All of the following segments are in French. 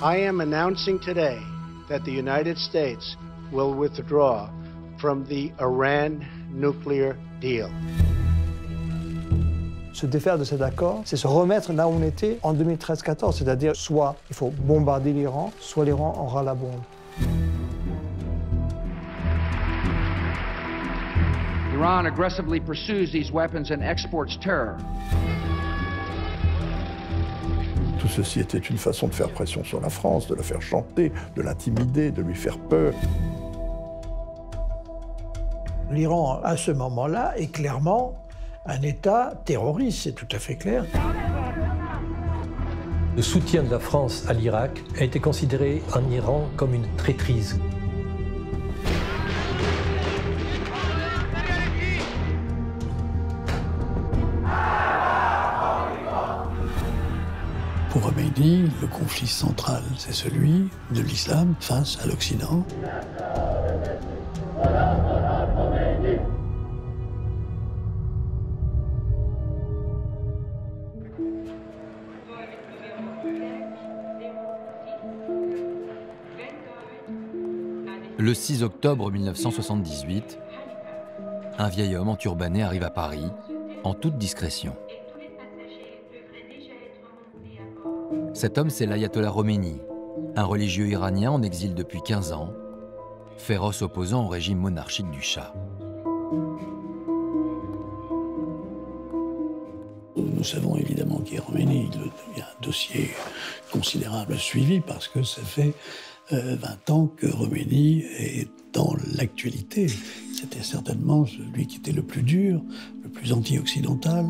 I am announcing today that the United States will withdraw from the Iran nuclear deal. Se défaire de cet accord, c'est se remettre là où on était en 2013-14, c'est-à-dire soit il faut bombarder l'Iran, soit l'Iran aura la bombe. Iran aggressively pursues these weapons and exports terror. Tout ceci était une façon de faire pression sur la France, de la faire chanter, de l'intimider, de lui faire peur. L'Iran, à ce moment-là, est clairement un État terroriste, c'est tout à fait clair. Le soutien de la France à l'Irak a été considéré en Iran comme une traîtrise. Pour Khomeini, le conflit central, c'est celui de l'islam face à l'Occident. Le 6 octobre 1978, un vieil homme enturbané arrive à Paris, en toute discrétion. Cet homme, c'est l'ayatollah Khomeini, un religieux iranien en exil depuis 15 ans, féroce opposant au régime monarchique du Shah. Nous savons évidemment qui est Khomeini. Il y a un dossier considérable suivi parce que ça fait 20 ans que Khomeini est dans l'actualité. C'était certainement celui qui était le plus dur, le plus anti-occidental.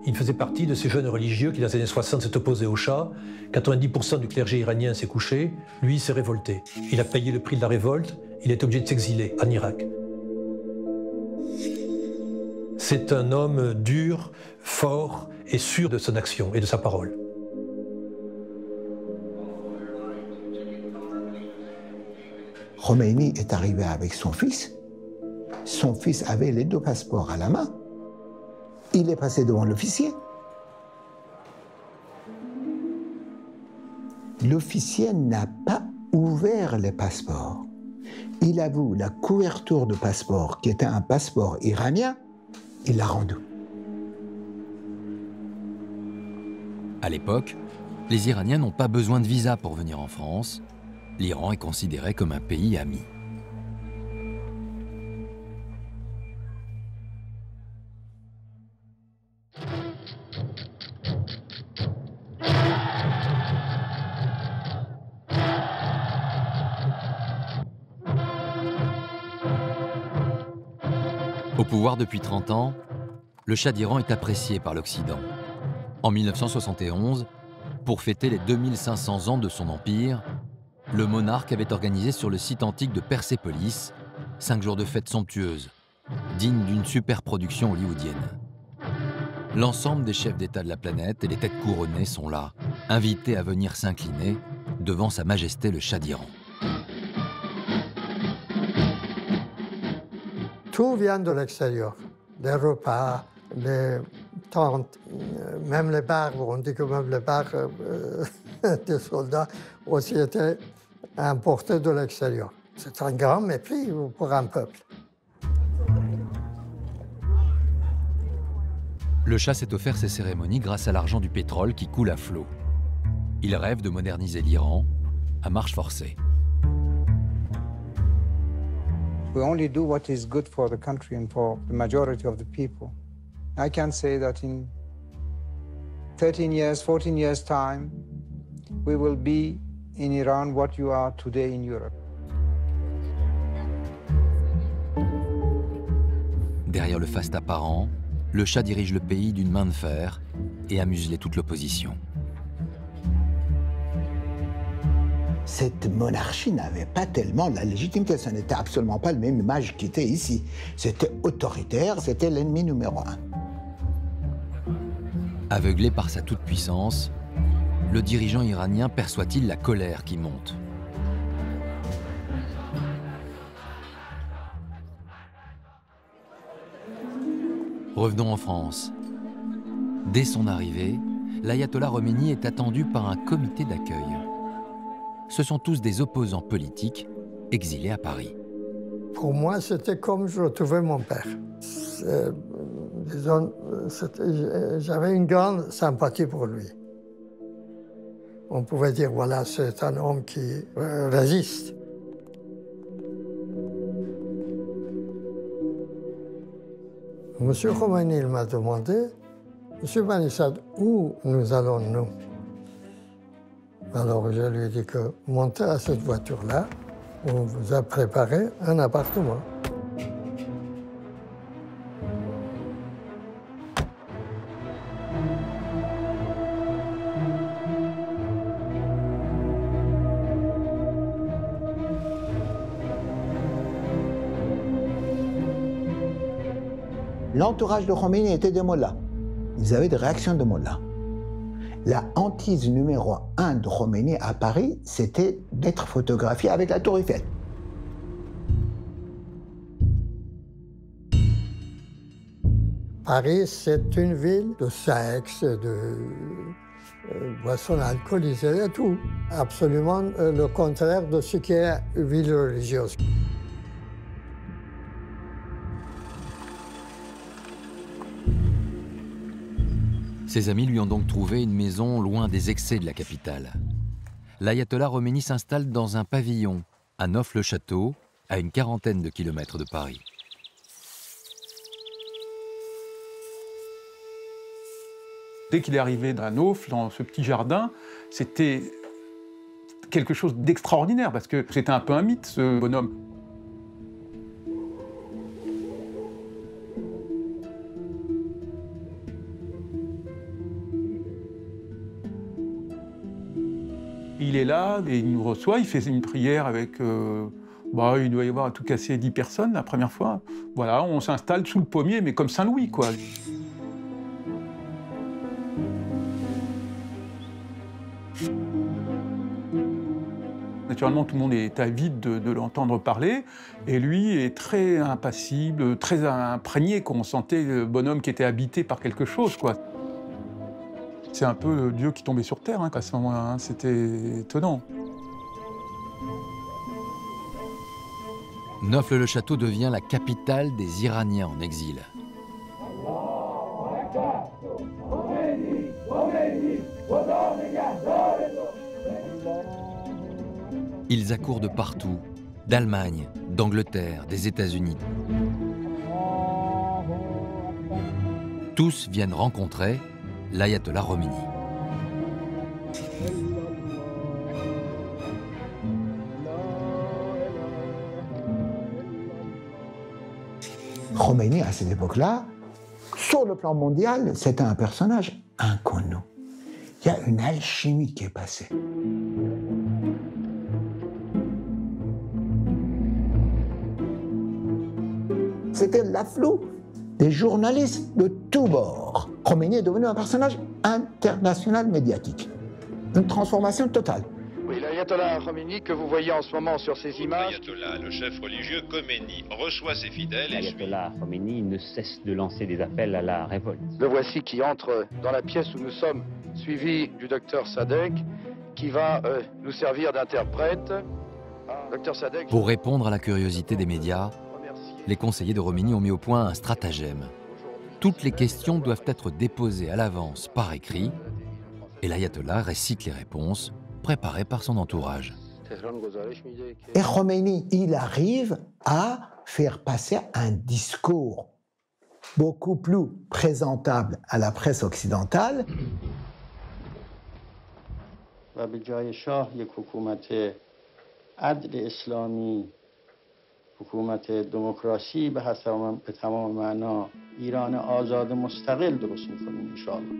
Il faisait partie de ces jeunes religieux qui, dans les années 60, s'est opposé au Shah. 90% du clergé iranien s'est couché. Lui, il s'est révolté. Il a payé le prix de la révolte. Il est obligé de s'exiler en Irak. C'est un homme dur, fort et sûr de son action et de sa parole. Khomeini est arrivé avec son fils. Son fils avait les deux passeports à la main. Il est passé devant l'officier. L'officier n'a pas ouvert les passeports. Il a vu la couverture de passeport, qui était un passeport iranien, il l'a rendu. À l'époque, les Iraniens n'ont pas besoin de visa pour venir en France. L'Iran est considéré comme un pays ami. Au pouvoir depuis 30 ans, le Shah d'Iran est apprécié par l'Occident. En 1971, pour fêter les 2500 ans de son empire, le monarque avait organisé sur le site antique de Persépolis 5 jours de fête somptueuse, digne d'une superproduction hollywoodienne. L'ensemble des chefs d'État de la planète et les têtes couronnées sont là, invités à venir s'incliner devant Sa Majesté le Shah d'Iran. Tout vient de l'extérieur. Les repas, les tentes, même les bars, on dit que même les bars des soldats aussi étaient importés de l'extérieur. C'est un grand mépris pour un peuple. Le Shah s'est offert ces cérémonies grâce à l'argent du pétrole qui coule à flot. Il rêve de moderniser l'Iran à marche forcée. We only do what is good for the country and for the majority of the people. I can say that in 13 years, 14 years' time, we will be in Iran what you are today in Europe. Derrière le faste apparent, le Shah dirige le pays d'une main de fer et a muselé toute l'opposition. Cette monarchie n'avait pas tellement la légitimité, ce n'était absolument pas la même image qui était ici. C'était autoritaire, c'était l'ennemi numéro 1. Aveuglé par sa toute-puissance, le dirigeant iranien perçoit-il la colère qui monte? Revenons en France. Dès son arrivée, l'ayatollah Khomeini est attendu par un comité d'accueil. Ce sont tous des opposants politiques exilés à Paris. Pour moi, c'était comme je retrouvais mon père. Disons, j'avais une grande sympathie pour lui. On pouvait dire, voilà, c'est un homme qui résiste. Monsieur Khomeini m'a demandé, Monsieur Banissad, où nous allons-nous? Alors je lui ai dit que montez à cette voiture-là, on vous a préparé un appartement. L'entourage de Khomeini était des mollahs. Ils avaient des réactions de mollahs. La hantise numéro 1 de Khomeini à Paris, c'était d'être photographié avec la Tour Eiffel. Paris, c'est une ville de sexe, de boissons alcoolisées et tout. Absolument le contraire de ce qui est une ville religieuse. Ses amis lui ont donc trouvé une maison loin des excès de la capitale. L'ayatollah Khomeini s'installe dans un pavillon à Neauphle-le-Château, à une quarantaine de kilomètres de Paris. Dès qu'il est arrivé à Neauphle, dans ce petit jardin, c'était quelque chose d'extraordinaire, parce que c'était un peu un mythe, ce bonhomme. Il est là, et il nous reçoit, il fait une prière avec... il doit y avoir à tout casser 10 personnes la première fois. Voilà, on s'installe sous le pommier, mais comme Saint-Louis, quoi. Naturellement, tout le monde est avide de l'entendre parler, et lui est très impassible, très imprégné, qu'on sentait le bonhomme qui était habité par quelque chose, quoi. C'est un peu Dieu qui tombait sur terre, à ce moment-là, c'était étonnant. Neauphle-le-Château devient la capitale des Iraniens en exil. Ils accourent de partout, d'Allemagne, d'Angleterre, des États-Unis. Tous viennent rencontrer l'ayatollah Khomeini. Khomeini, à cette époque-là, sur le plan mondial, c'était un personnage inconnu. Il y a une alchimie qui est passée. C'était l'afflux des journalistes de tous bords. Khomeini est devenu un personnage international médiatique. Une transformation totale. Oui, l'ayatollah Khomeini que vous voyez en ce moment sur ces images... L'ayatollah, le chef religieux Khomeini, reçoit ses fidèles et l'ayatollah Khomeini ne cesse de lancer des appels à la révolte. Le voici qui entre dans la pièce où nous sommes, suivi du docteur Sadek, qui va nous servir d'interprète. Docteur Sadek... Pour répondre à la curiosité des médias, les conseillers de Khomeini ont mis au point un stratagème. Toutes les questions doivent être déposées à l'avance par écrit, et l'ayatollah récite les réponses préparées par son entourage. Et Khomeini, il arrive à faire passer un discours beaucoup plus présentable à la presse occidentale. حکومت دموکراسی به تمام معنا ایران آزاد مستقل درست می‌کنیم ان شاء الله.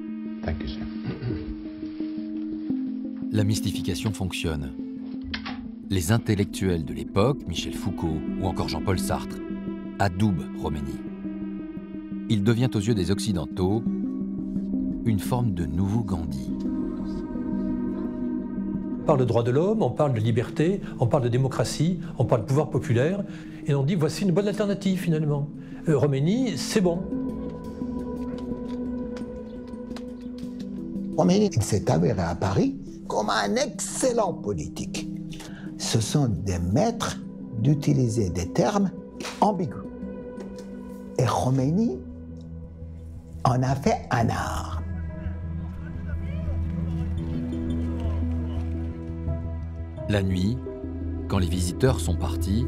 La mystification fonctionne. Les intellectuels de l'époque, Michel Foucault ou encore Jean-Paul Sartre, adoubent Khomeini. Il devient aux yeux des Occidentaux une forme de nouveau Gandhi. On parle de droits de l'homme, on parle de liberté, on parle de démocratie, on parle de pouvoir populaire, et on dit voici une bonne alternative finalement. Khomeini, c'est bon. Khomeini, il s'est avéré à Paris comme un excellent politique. Ce sont des maîtres d'utiliser des termes ambigus. Et Khomeini en a fait un art. La nuit, quand les visiteurs sont partis,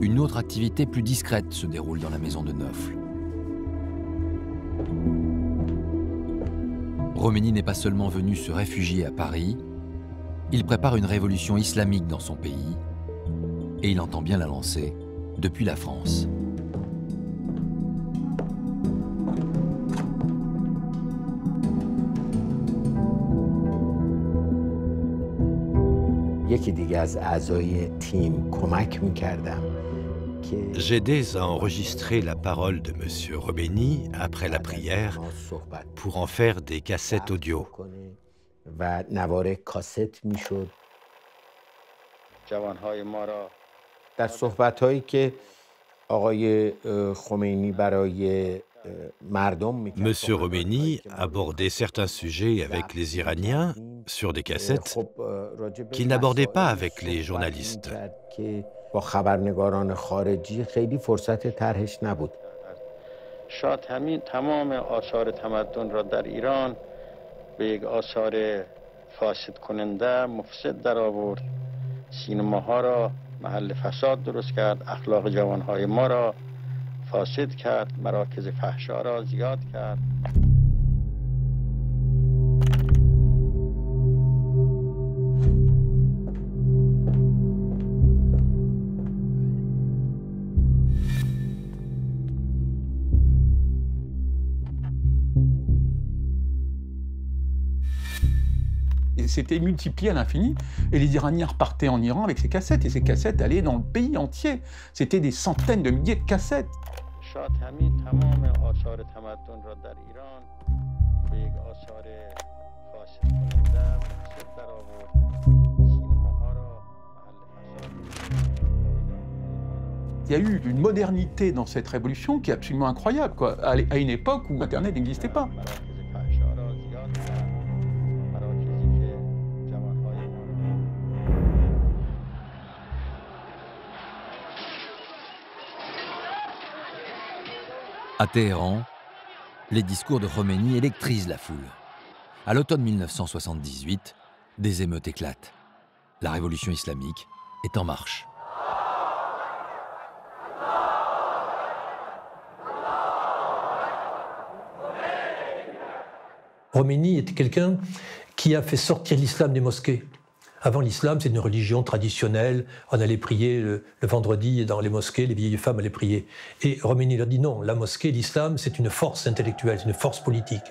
une autre activité plus discrète se déroule dans la maison de Neufle. Khomeini n'est pas seulement venu se réfugier à Paris, il prépare une révolution islamique dans son pays et il entend bien la lancer depuis la France. J'aidais à enregistrer la parole de M. Khomeini après la prière pour en faire des cassettes audio. Monsieur Khomeini abordait certains sujets avec les Iraniens sur des cassettes qu'il n'abordait pas avec les journalistes. شاید همین تمام آثار تمدن را در ایران به یک آثار فاسد کننده مفسد در آورد، سینماها را محل فساد درست کرد، اخلاق جوانهای ما را فاسد کرد، مراکز فحشا را زیاد کرد. C'était multiplié à l'infini, et les Iraniens repartaient en Iran avec ces cassettes, et ces cassettes allaient dans le pays entier. C'était des centaines de milliers de cassettes. Il y a eu une modernité dans cette révolution qui est absolument incroyable, quoi, à une époque où Internet n'existait pas. À Téhéran, les discours de Khomeini électrisent la foule. À l'automne 1978, des émeutes éclatent. La révolution islamique est en marche. Khomeini était quelqu'un qui a fait sortir l'islam des mosquées. Avant, l'islam, c'est une religion traditionnelle. On allait prier le vendredi dans les mosquées, les vieilles femmes allaient prier. Et Khomeini leur dit non, la mosquée, l'islam, c'est une force intellectuelle, c'est une force politique.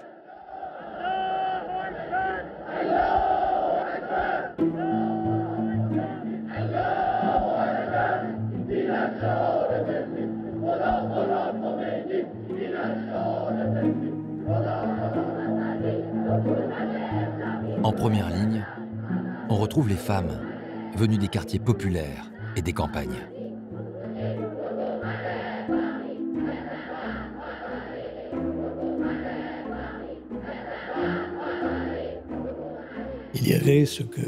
En première ligne, on retrouve les femmes venues des quartiers populaires et des campagnes. Il y avait ce que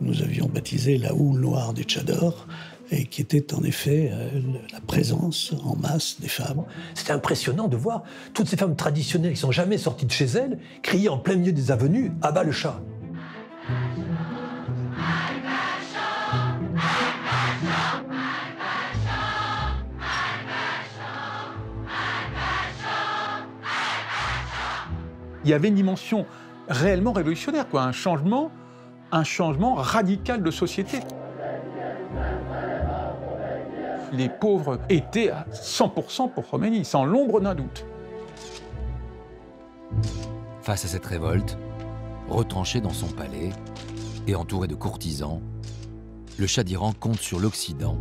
nous avions baptisé la houle noire des tchadors, et qui était en effet la présence en masse des femmes. C'était impressionnant de voir toutes ces femmes traditionnelles qui ne sont jamais sorties de chez elles crier en plein milieu des avenues « Abat le chat !» Il y avait une dimension réellement révolutionnaire, quoi, un changement radical de société. Les pauvres étaient à 100% pour Khomeini, sans l'ombre d'un doute. Face à cette révolte, retranché dans son palais et entouré de courtisans, le Shah d'Iran compte sur l'Occident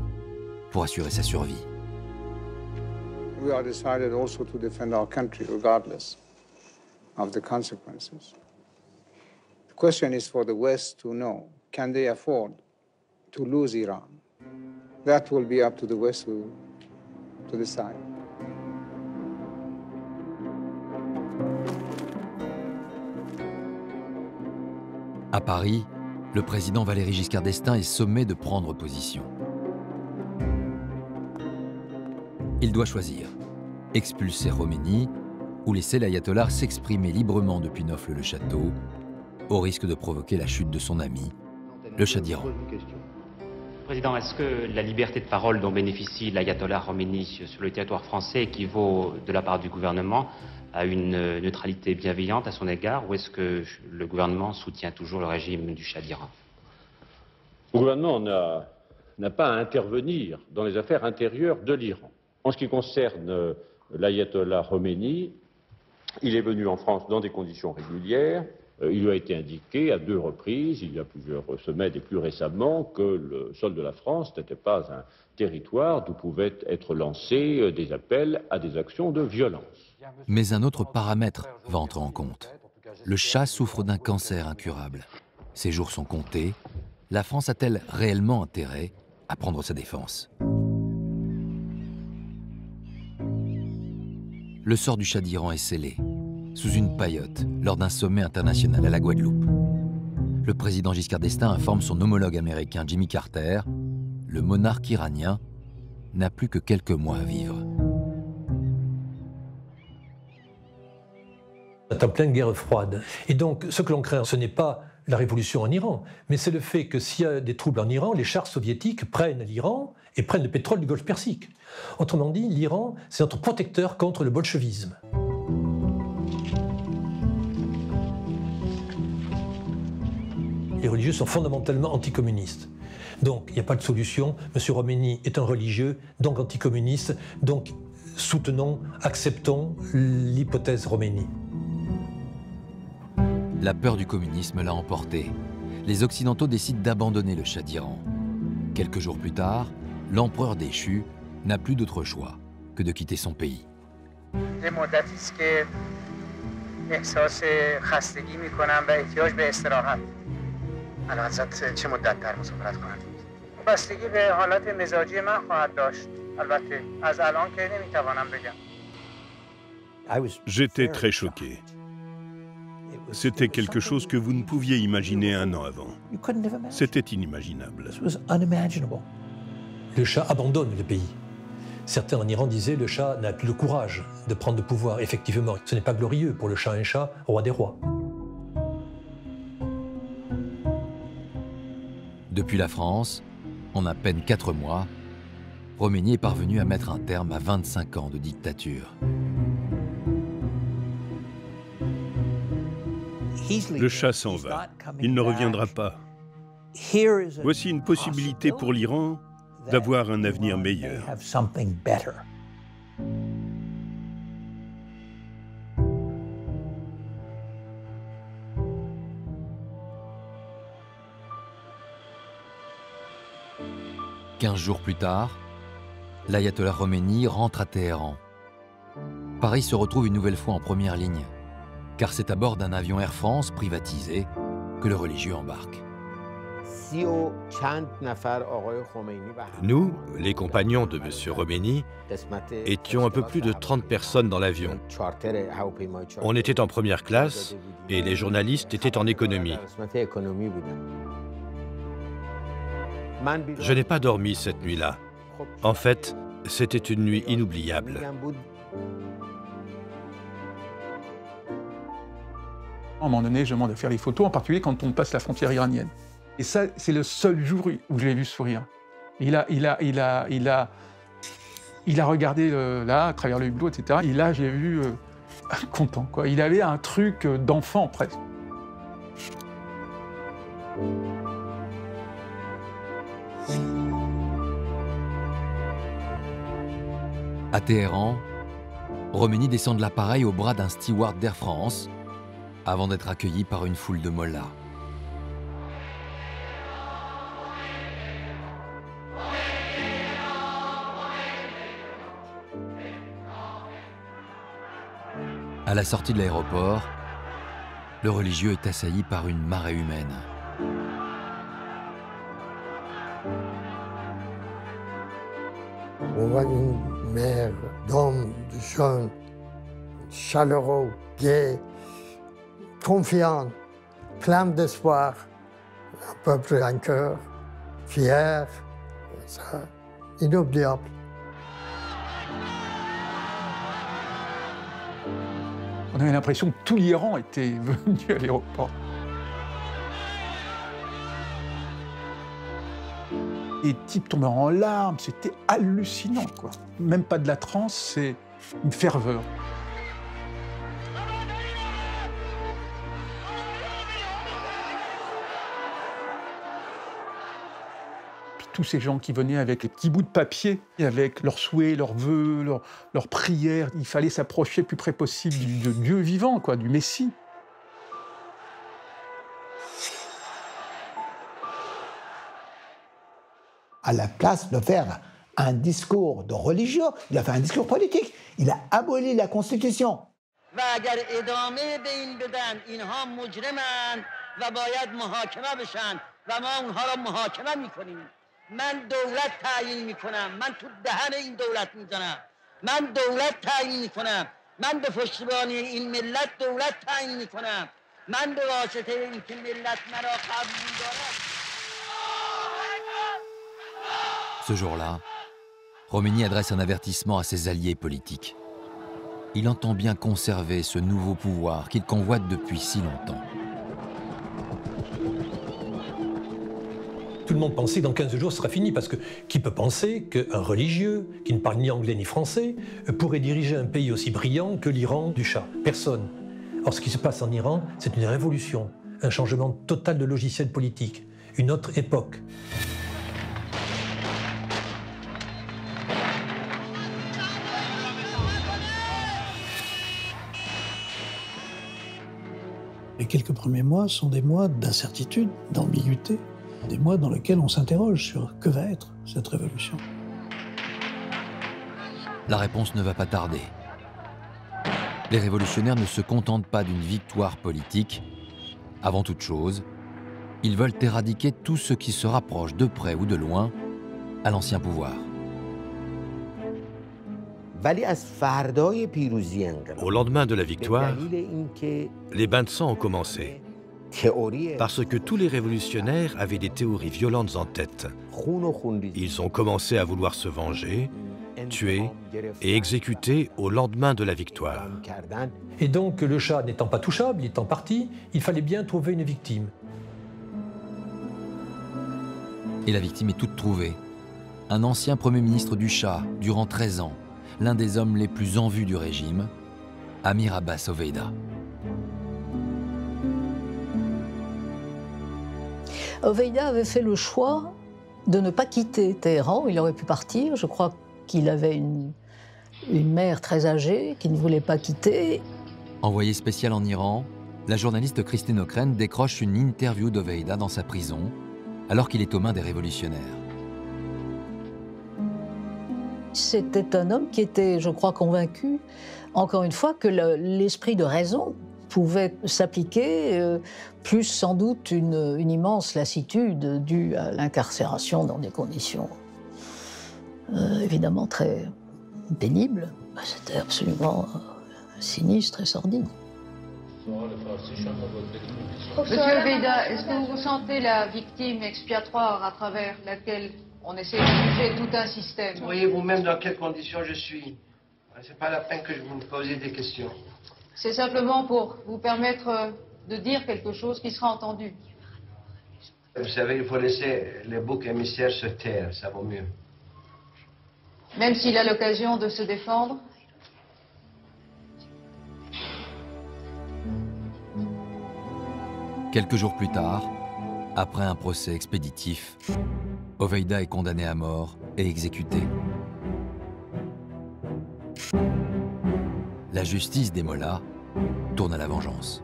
pour assurer sa survie. We are decided also to defend our country regardless of the consequences. The question is for the West to know, can they afford to lose Iran? That will be up to the West to decide. À Paris, le président Valéry Giscard d'Estaing est sommé de prendre position. Il doit choisir, expulser Khomeini ou laisser l'ayatollah s'exprimer librement depuis Neauphle-le-Château, au risque de provoquer la chute de son ami, le Shah d'Iran. Président, est-ce que la liberté de parole dont bénéficie l'ayatollah Khomeini sur le territoire français équivaut, de la part du gouvernement, à une neutralité bienveillante à son égard, ou est-ce que le gouvernement soutient toujours le régime du Shah d'Iran? Le gouvernement n'a pas à intervenir dans les affaires intérieures de l'Iran. En ce qui concerne l'ayatollah Khomeini, il est venu en France dans des conditions régulières. Il lui a été indiqué à 2 reprises, il y a plusieurs semaines et plus récemment, que le sol de la France n'était pas un territoire d'où pouvaient être lancés des appels à des actions de violence. Mais un autre paramètre va entrer en compte. Le Shah souffre d'un cancer incurable. Ses jours sont comptés. La France a-t-elle réellement intérêt à prendre sa défense? Le sort du Shah d'Iran est scellé, sous une paillote, lors d'un sommet international à la Guadeloupe. Le président Giscard d'Estaing informe son homologue américain Jimmy Carter, le monarque iranien n'a plus que quelques mois à vivre. On est en pleine guerre froide. Et donc, ce que l'on craint, ce n'est pas la révolution en Iran, mais c'est le fait que s'il y a des troubles en Iran, les chars soviétiques prennent l'Iran et prennent le pétrole du Golfe Persique. Autrement dit, l'Iran, c'est notre protecteur contre le bolchevisme. Les religieux sont fondamentalement anticommunistes. Donc, il n'y a pas de solution. M. Khomeini est un religieux, donc anticommuniste. Donc, soutenons, acceptons l'hypothèse Khomeini. La peur du communisme l'a emporté. Les Occidentaux décident d'abandonner le Shah d'Iran. Quelques jours plus tard, l'empereur déchu n'a plus d'autre choix que de quitter son pays. J'étais très choqué. C'était quelque chose que vous ne pouviez imaginer un an avant. C'était inimaginable. Le Shah abandonne le pays. Certains en Iran disaient le Shah n'a plus le courage de prendre le pouvoir. Effectivement, ce n'est pas glorieux pour le Shah, un Shah, roi des rois. Depuis la France, en à peine 4 mois, Khomeini est parvenu à mettre un terme à 25 ans de dictature. Le Shah s'en va. Il ne reviendra pas. Voici une possibilité pour l'Iran d'avoir un avenir meilleur. Quinze jours plus tard, l'ayatollah Khomeini rentre à Téhéran. Paris se retrouve une nouvelle fois en première ligne, car c'est à bord d'un avion Air France privatisé que le religieux embarque. Nous, les compagnons de M. Khomeini, étions un peu plus de 30 personnes dans l'avion. On était en première classe et les journalistes étaient en économie. Je n'ai pas dormi cette nuit-là. En fait, c'était une nuit inoubliable. À un moment donné, je demande à faire les photos, en particulier quand on passe la frontière iranienne. Et ça, c'est le seul jour où je l'ai vu sourire. Il a regardé là, à travers le hublot, etc. Et là, j'ai vu content, quoi. Il avait un truc d'enfant, presque. À Téhéran, Khomeini descend de l'appareil au bras d'un steward d'Air France avant d'être accueilli par une foule de mollahs. À la sortie de l'aéroport, le religieux est assailli par une marée humaine. On voit une mer d'hommes, de jeunes, chaleureux, gais, confiants, plein d'espoir, un peuple vainqueur, fier, ça, inoubliable. On avait l'impression que tout l'Iran était venu à l'aéroport. Les types tombaient en larmes, c'était hallucinant, quoi. Même pas de la transe, c'est une ferveur. Puis tous ces gens qui venaient avec les petits bouts de papier, avec leurs souhaits, leurs vœux, leurs prières, il fallait s'approcher le plus près possible de Dieu vivant, quoi, du Messie. À la place de faire un discours de religieux, il a fait un discours politique. Il a aboli la Constitution. Ce jour-là, Khomeini adresse un avertissement à ses alliés politiques. Il entend bien conserver ce nouveau pouvoir qu'il convoite depuis si longtemps. Tout le monde pensait que dans 15 jours, ce sera fini, parce que qui peut penser qu'un religieux, qui ne parle ni anglais ni français, pourrait diriger un pays aussi brillant que l'Iran du Shah? Personne. Or, ce qui se passe en Iran, c'est une révolution, un changement total de logiciel politique, une autre époque. Les quelques premiers mois sont des mois d'incertitude, d'ambiguïté, des mois dans lesquels on s'interroge sur que va être cette révolution. La réponse ne va pas tarder. Les révolutionnaires ne se contentent pas d'une victoire politique. Avant toute chose, ils veulent éradiquer tout ce qui se rapproche de près ou de loin à l'ancien pouvoir. Au lendemain de la victoire, les bains de sang ont commencé. Parce que tous les révolutionnaires avaient des théories violentes en tête. Ils ont commencé à vouloir se venger, tuer et exécuter au lendemain de la victoire. Et donc, le Shah n'étant pas touchable, il étant parti, il fallait bien trouver une victime. Et la victime est toute trouvée. Un ancien Premier ministre du Shah, durant 13 ans, l'un des hommes les plus en vue du régime, Amir Abbas Oveida. Oveida avait fait le choix de ne pas quitter Téhéran. Il aurait pu partir. Je crois qu'il avait une mère très âgée qui ne voulait pas quitter. Envoyée spéciale en Iran, la journaliste Christine Ockrent décroche une interview d'Oveida dans sa prison, alors qu'il est aux mains des révolutionnaires. C'était un homme qui était, je crois, convaincu, encore une fois, que l'esprit de raison pouvait s'appliquer, plus sans doute une immense lassitude due à l'incarcération dans des conditions évidemment très pénibles. C'était absolument sinistre et sordide. Monsieur Oveida, est-ce que vous vous sentez la victime expiatoire à travers laquelle on essaie de juger tout un système? Voyez vous-même dans quelles conditions je suis. C'est pas la peine que vous me posiez des questions. C'est simplement pour vous permettre de dire quelque chose qui sera entendu. Vous savez, il faut laisser les boucs émissaires se taire, ça vaut mieux. Même s'il a l'occasion de se défendre? Quelques jours plus tard, après un procès expéditif, Oveida est condamné à mort et exécuté. La justice des mollahs tourne à la vengeance.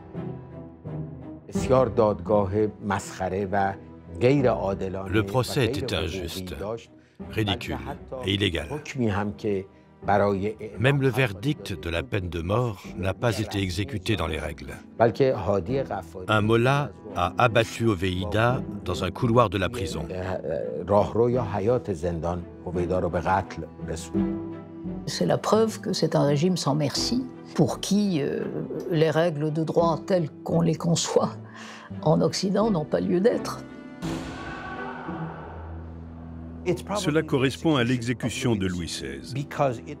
Le procès était injuste, ridicule et illégal. Même le verdict de la peine de mort n'a pas été exécuté dans les règles. Un mollah a abattu Oveida dans un couloir de la prison. C'est la preuve que c'est un régime sans merci, pour qui les règles de droit telles qu'on les conçoit en Occident n'ont pas lieu d'être. Cela correspond à l'exécution de Louis XVI,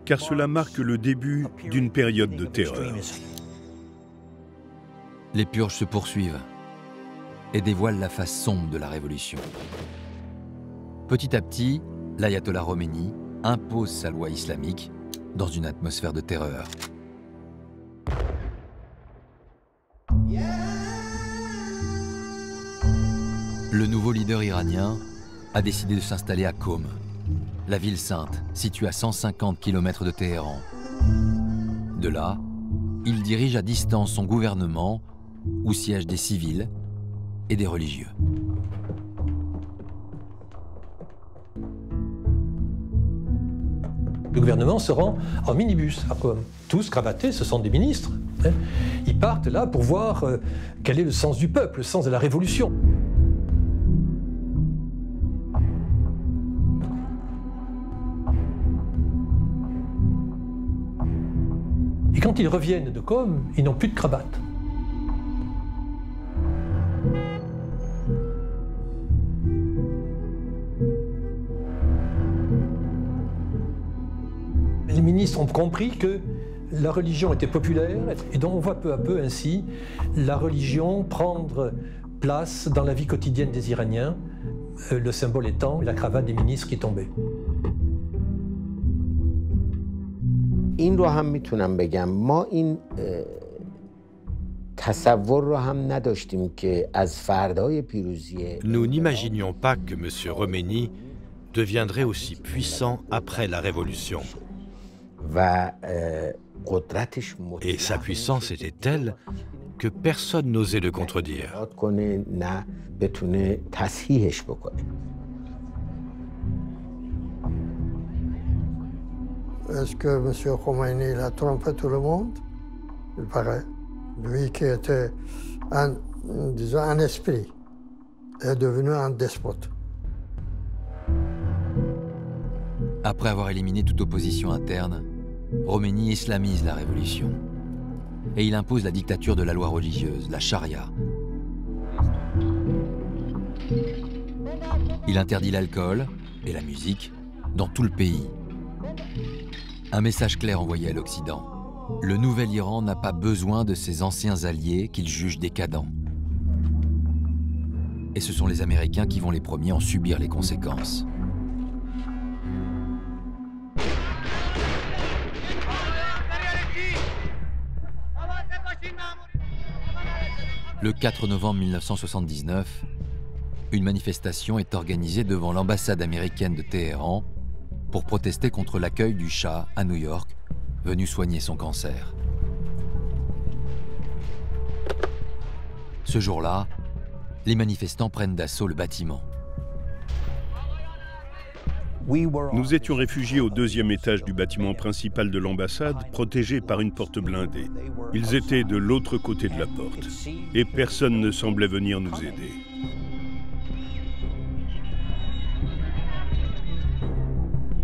car cela marque le début d'une période de terreur. Les purges se poursuivent et dévoilent la face sombre de la révolution. Petit à petit, l'ayatollah Khomeini impose sa loi islamique dans une atmosphère de terreur. Le nouveau leader iranien a décidé de s'installer à Qom, la ville sainte située à 150 km de Téhéran. De là, il dirige à distance son gouvernement où siègent des civils et des religieux. Le gouvernement se rend en minibus à Qom. Tous cravatés, ce sont des ministres. Ils partent là pour voir quel est le sens du peuple, le sens de la révolution. Et quand ils reviennent de Qom, ils n'ont plus de cravate. Les ministres ont compris que la religion était populaire et donc on voit peu à peu ainsi la religion prendre place dans la vie quotidienne des Iraniens, le symbole étant la cravate des ministres qui tombait. این رو هم میتونم بگم ما این تصور رو هم نداشتیم که از فردای پیروزی Nous n'imaginions pas que M. Khomeini deviendrait aussi puissant après la Révolution. و Et sa puissance était telle que personne n'osait le contredire. کنه نه بتونه تصحیحش بکنه. Est-ce que M. Khomeini a trompé tout le monde? Il paraît. Lui qui était disons, un esprit est devenu un despote. Après avoir éliminé toute opposition interne, Khomeini islamise la révolution. Et il impose la dictature de la loi religieuse, la charia. Il interdit l'alcool et la musique dans tout le pays. Un message clair envoyé à l'Occident. Le nouvel Iran n'a pas besoin de ses anciens alliés qu'il juge décadents. Et ce sont les Américains qui vont les premiers en subir les conséquences. Le 4 novembre 1979, une manifestation est organisée devant l'ambassade américaine de Téhéran pour protester contre l'accueil du Shah à New York, venu soigner son cancer. Ce jour-là, les manifestants prennent d'assaut le bâtiment. Nous étions réfugiés au deuxième étage du bâtiment principal de l'ambassade, protégés par une porte blindée. Ils étaient de l'autre côté de la porte, et personne ne semblait venir nous aider.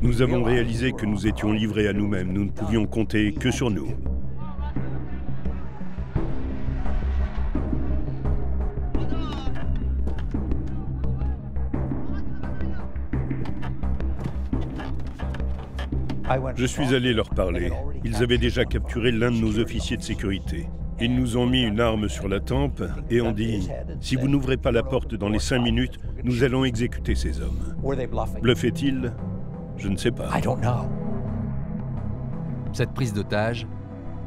Nous avons réalisé que nous étions livrés à nous-mêmes, nous ne pouvions compter que sur nous. Je suis allé leur parler. Ils avaient déjà capturé l'un de nos officiers de sécurité. Ils nous ont mis une arme sur la tempe et ont dit « Si vous n'ouvrez pas la porte dans les 5 minutes, nous allons exécuter ces hommes. » Bluffaient-ils? Je ne sais pas. Cette prise d'otage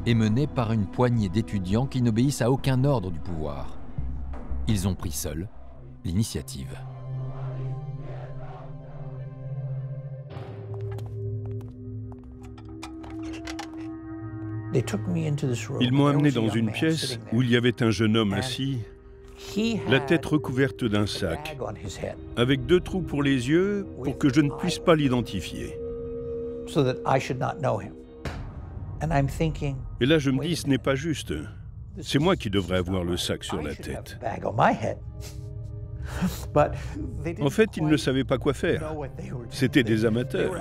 est menée par une poignée d'étudiants qui n'obéissent à aucun ordre du pouvoir. Ils ont pris seuls l'initiative. Ils m'ont amené dans une pièce où il y avait un jeune homme assis, la tête recouverte d'un sac, avec 2 trous pour les yeux pour que je ne puisse pas l'identifier. Et là, je me dis, ce n'est pas juste. C'est moi qui devrais avoir le sac sur la tête. En fait, ils ne savaient pas quoi faire. C'étaient des amateurs.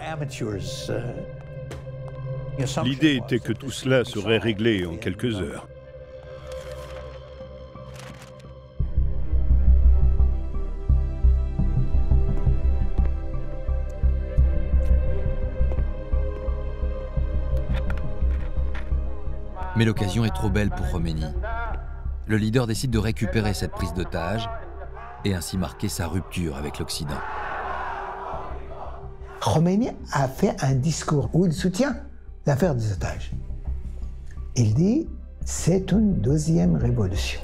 L'idée était que tout cela serait réglé en quelques heures. Mais l'occasion est trop belle pour Khomeini. Le leader décide de récupérer cette prise d'otage et ainsi marquer sa rupture avec l'Occident. Khomeini a fait un discours où il soutient l'affaire des otages. Il dit « c'est une deuxième révolution ».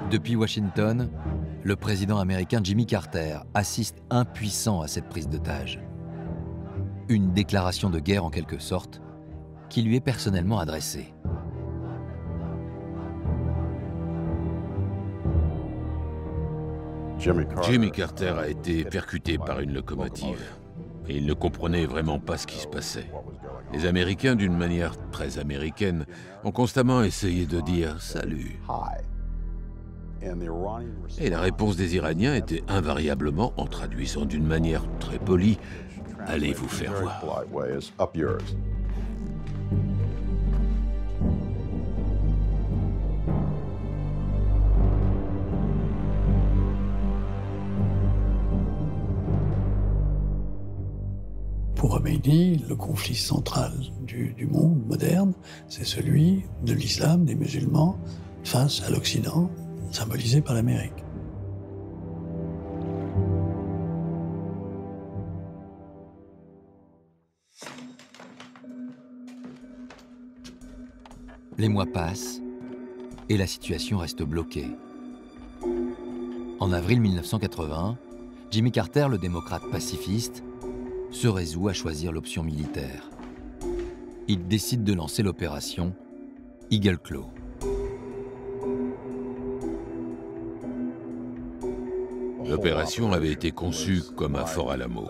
Depuis Washington, le président américain Jimmy Carter assiste impuissant à cette prise d'otage. Une déclaration de guerre en quelque sorte, qui lui est personnellement adressée. Jimmy Carter a été percuté par une locomotive et il ne comprenait vraiment pas ce qui se passait. Les Américains, d'une manière très américaine, ont constamment essayé de dire « salut ». Et la réponse des Iraniens était invariablement, en traduisant d'une manière très polie, « allez vous faire voir ». Pour Khomeini, le conflit central du monde moderne, c'est celui de l'islam, des musulmans, face à l'Occident, symbolisé par l'Amérique. Les mois passent et la situation reste bloquée. En avril 1980, Jimmy Carter, le démocrate pacifiste, se résout à choisir l'option militaire. Il décide de lancer l'opération Eagle Claw. L'opération avait été conçue comme un Fort Alamo,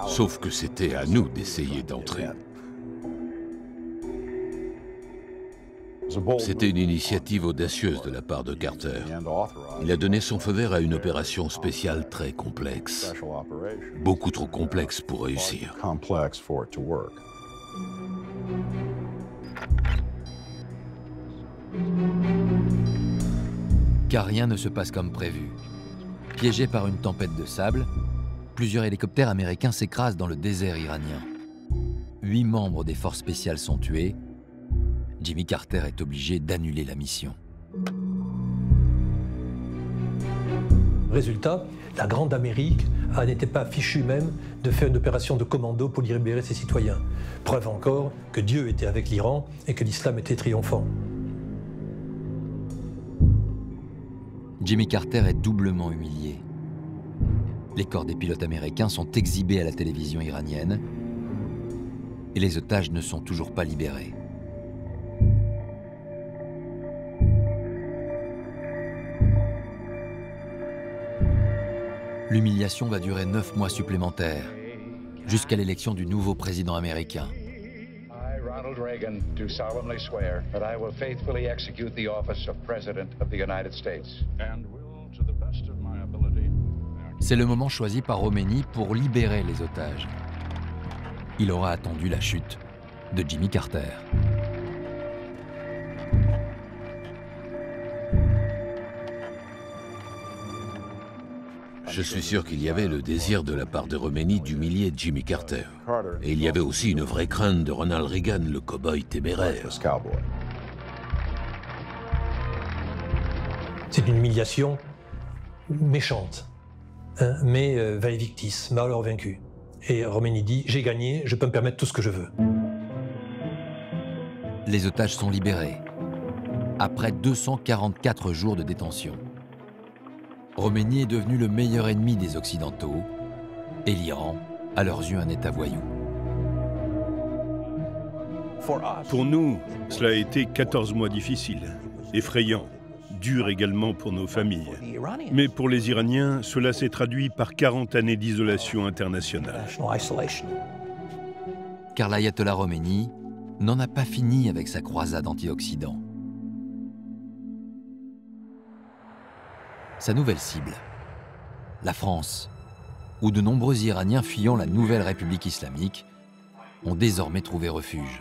sauf que c'était à nous d'essayer d'entrer. C'était une initiative audacieuse de la part de Carter. Il a donné son feu vert à une opération spéciale très complexe. Beaucoup trop complexe pour réussir. Car rien ne se passe comme prévu. Piégés par une tempête de sable, plusieurs hélicoptères américains s'écrasent dans le désert iranien. 8 membres des forces spéciales sont tués. Jimmy Carter est obligé d'annuler la mission. Résultat, la Grande Amérique n'était pas fichue même de faire une opération de commando pour libérer ses citoyens. Preuve encore que Dieu était avec l'Iran et que l'islam était triomphant. Jimmy Carter est doublement humilié. Les corps des pilotes américains sont exhibés à la télévision iranienne et les otages ne sont toujours pas libérés. L'humiliation va durer 9 mois supplémentaires, jusqu'à l'élection du nouveau président américain. Ronald Reagan, do solemnly swear that I will faithfully execute the office of President of the United States. And will, to the best of my ability. C'est le moment choisi par Khomeini pour libérer les otages. Il aura attendu la chute de Jimmy Carter. Je suis sûr qu'il y avait le désir de la part de Khomeini d'humilier Jimmy Carter. Et il y avait aussi une vraie crainte de Ronald Reagan, le cow-boy téméraire. C'est une humiliation méchante, hein, mais vae victis, malheur vaincu. Et Khomeini dit « j'ai gagné, je peux me permettre tout ce que je veux ». Les otages sont libérés, après 244 jours de détention. Khomeini est devenu le meilleur ennemi des Occidentaux et l'Iran, à leurs yeux, un État voyou. Pour nous, cela a été 14 mois difficiles, effrayants, dur également pour nos familles. Mais pour les Iraniens, cela s'est traduit par 40 années d'isolation internationale. Car l'ayatollah Khomeini n'en a pas fini avec sa croisade anti-Occident. Sa nouvelle cible, la France, où de nombreux Iraniens fuyant la nouvelle République islamique ont désormais trouvé refuge.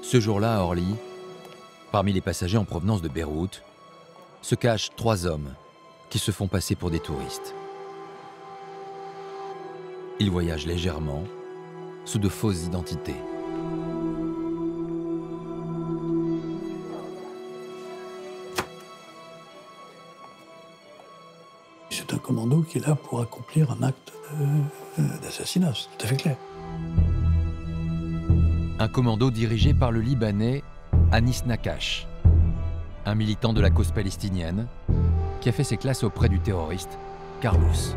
Ce jour-là, à Orly, parmi les passagers en provenance de Beyrouth, se cachent 3 hommes qui se font passer pour des touristes. Ils voyagent légèrement, sous de fausses identités. C'est un commando qui est là pour accomplir un acte d'assassinat, c'est tout à fait clair. Un commando dirigé par le Libanais Anis Nakash, un militant de la cause palestinienne qui a fait ses classes auprès du terroriste Carlos.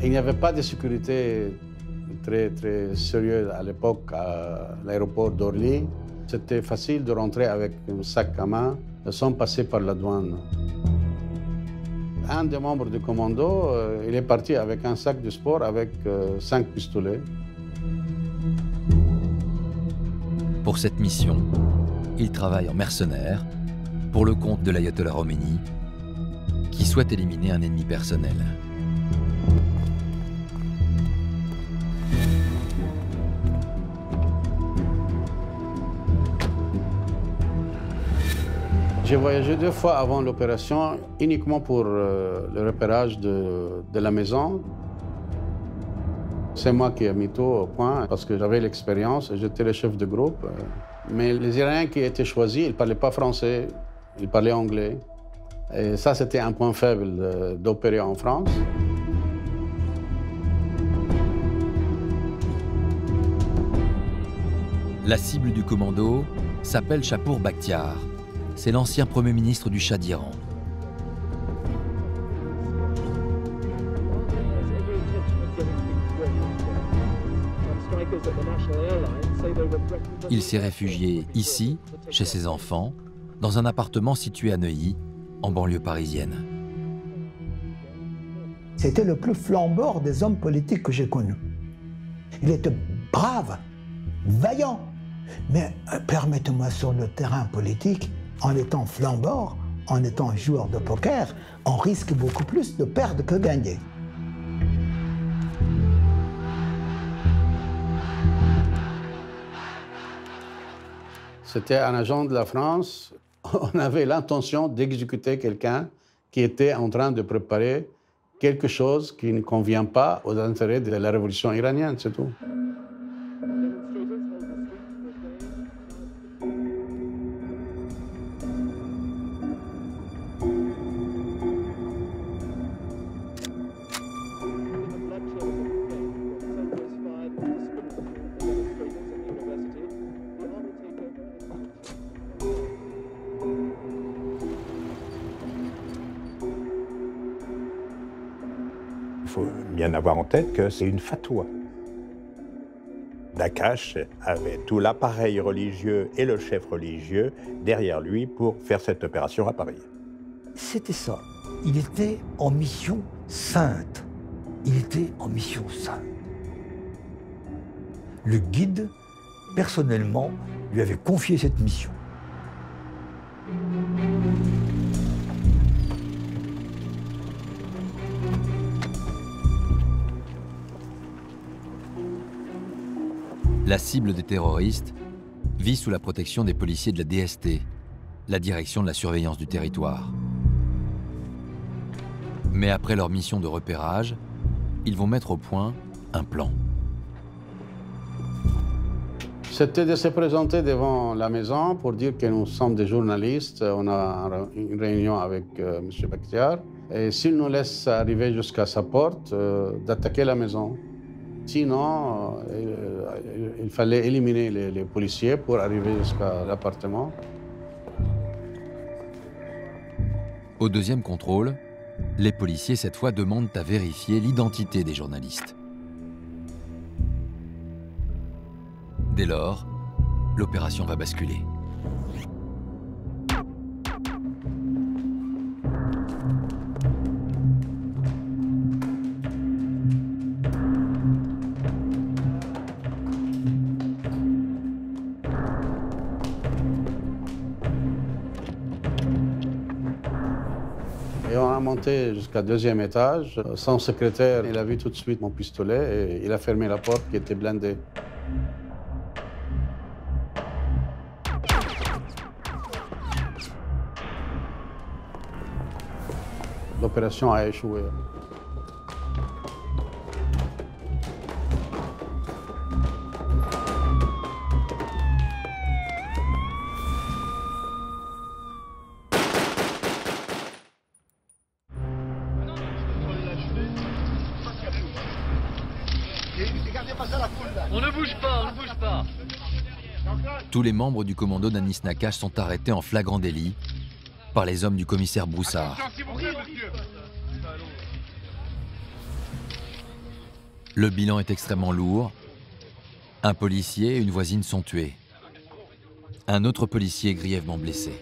Il n'y avait pas de sécurité très sérieuse à l'époque à l'aéroport d'Orly. C'était facile de rentrer avec un sac à main sans passer par la douane. Un des membres du commando, il est parti avec un sac de sport avec 5 pistolets. Pour cette mission, il travaille en mercenaire pour le compte de l'ayatollah Khomeini, qui souhaite éliminer un ennemi personnel. J'ai voyagé 2 fois avant l'opération, uniquement pour le repérage de la maison. C'est moi qui ai mis tout au point, parce que j'avais l'expérience, j'étais le chef de groupe. Mais les Iraniens qui étaient choisis, ils ne parlaient pas français, ils parlaient anglais. Et ça, c'était un point faible d'opérer en France. La cible du commando s'appelle Chapour Bakhtiar. C'est l'ancien Premier ministre du Shah d'Iran. Il s'est réfugié ici, chez ses enfants, dans un appartement situé à Neuilly, en banlieue parisienne. C'était le plus flambeur des hommes politiques que j'ai connus. Il était brave, vaillant, mais permettez-moi, sur le terrain politique, en étant flambeur, en étant joueur de poker, on risque beaucoup plus de perdre que de gagner. C'était un agent de la France. On avait l'intention d'exécuter quelqu'un qui était en train de préparer quelque chose qui ne convient pas aux intérêts de la révolution iranienne, c'est tout. Il faut bien avoir en tête que c'est une fatwa. Nakash avait tout l'appareil religieux et le chef religieux derrière lui pour faire cette opération à Paris. C'était ça. Il était en mission sainte. Il était en mission sainte. Le guide, personnellement, lui avait confié cette mission. La cible des terroristes vit sous la protection des policiers de la DST, la direction de la surveillance du territoire. Mais après leur mission de repérage, ils vont mettre au point un plan. C'était de se présenter devant la maison pour dire que nous sommes des journalistes. On a une réunion avec M. Bakhtiar. Et s'il nous laisse arriver jusqu'à sa porte, d'attaquer la maison. Sinon, il fallait éliminer les policiers pour arriver jusqu'à l'appartement. Au deuxième contrôle, les policiers cette fois demandent à vérifier l'identité des journalistes. Dès lors, l'opération va basculer. Et on a monté jusqu'au deuxième étage. Son secrétaire, il a vu tout de suite mon pistolet et il a fermé la porte qui était blindée. L'opération a échoué. On ne bouge pas, on ne bouge pas. Tous les membres du commando d'Anis Nakache sont arrêtés en flagrant délit par les hommes du commissaire Broussard. Le bilan est extrêmement lourd. Un policier et une voisine sont tués. Un autre policier est grièvement blessé.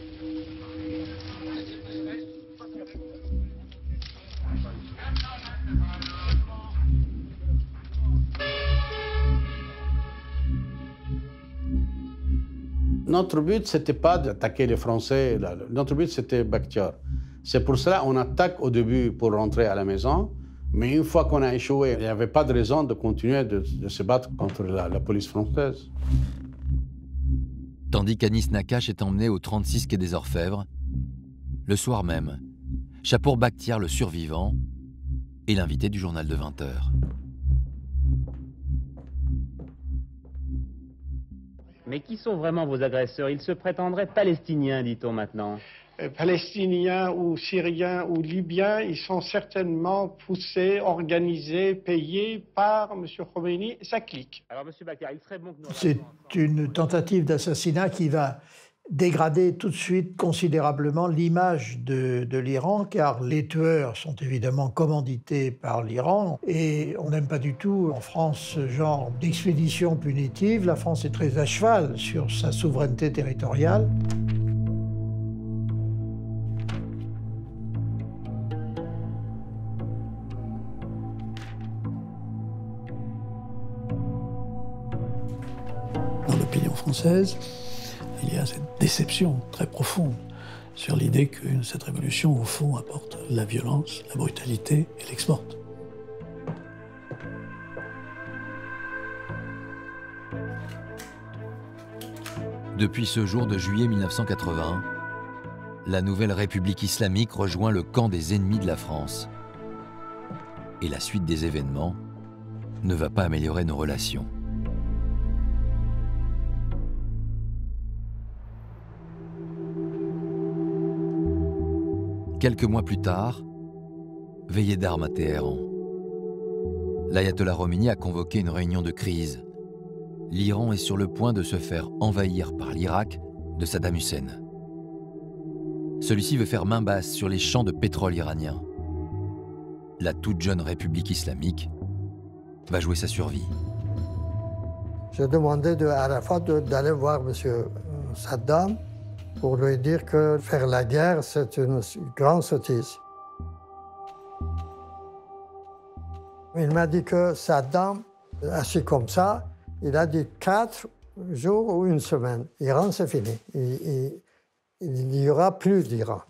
Notre but, ce n'était pas d'attaquer les Français. Notre but, c'était Bakhtiar. C'est pour cela qu'on attaque au début pour rentrer à la maison. Mais une fois qu'on a échoué, il n'y avait pas de raison de continuer de se battre contre la police française. Tandis qu'Anis Nakache est emmené au 36 quai des Orfèvres, le soir même, Chapour Bakhtiar, le survivant, est l'invité du journal de 20 h. Mais qui sont vraiment vos agresseurs? Ils se prétendraient palestiniens, dit-on maintenant. Palestiniens ou Syriens ou Libyens, ils sont certainement poussés, organisés, payés par M. Khomeini et sa clique. Alors, M. Bakhtiar, il serait bon que nous... C'est une tentative d'assassinat qui va dégrader tout de suite considérablement l'image de l'Iran, car les tueurs sont évidemment commandités par l'Iran et on n'aime pas du tout en France ce genre d'expédition punitive. La France est très à cheval sur sa souveraineté territoriale. Dans l'opinion française, il y a cette déception très profonde sur l'idée que cette révolution, au fond, apporte la violence, la brutalité et l'exporte. Depuis ce jour de juillet 1980, la nouvelle République islamique rejoint le camp des ennemis de la France. Et la suite des événements ne va pas améliorer nos relations. Quelques mois plus tard, veillée d'armes à Téhéran. L'ayatollah Khomeini a convoqué une réunion de crise. L'Iran est sur le point de se faire envahir par l'Irak de Saddam Hussein. Celui-ci veut faire main basse sur les champs de pétrole iraniens. La toute jeune République islamique va jouer sa survie. J'ai demandé à Arafat d'aller voir M. Saddam pour lui dire que faire la guerre, c'est une grande sottise. Il m'a dit que Saddam, assis comme ça, il a dit 4 jours ou une semaine. Iran, c'est fini. Il n'y aura plus d'Iran.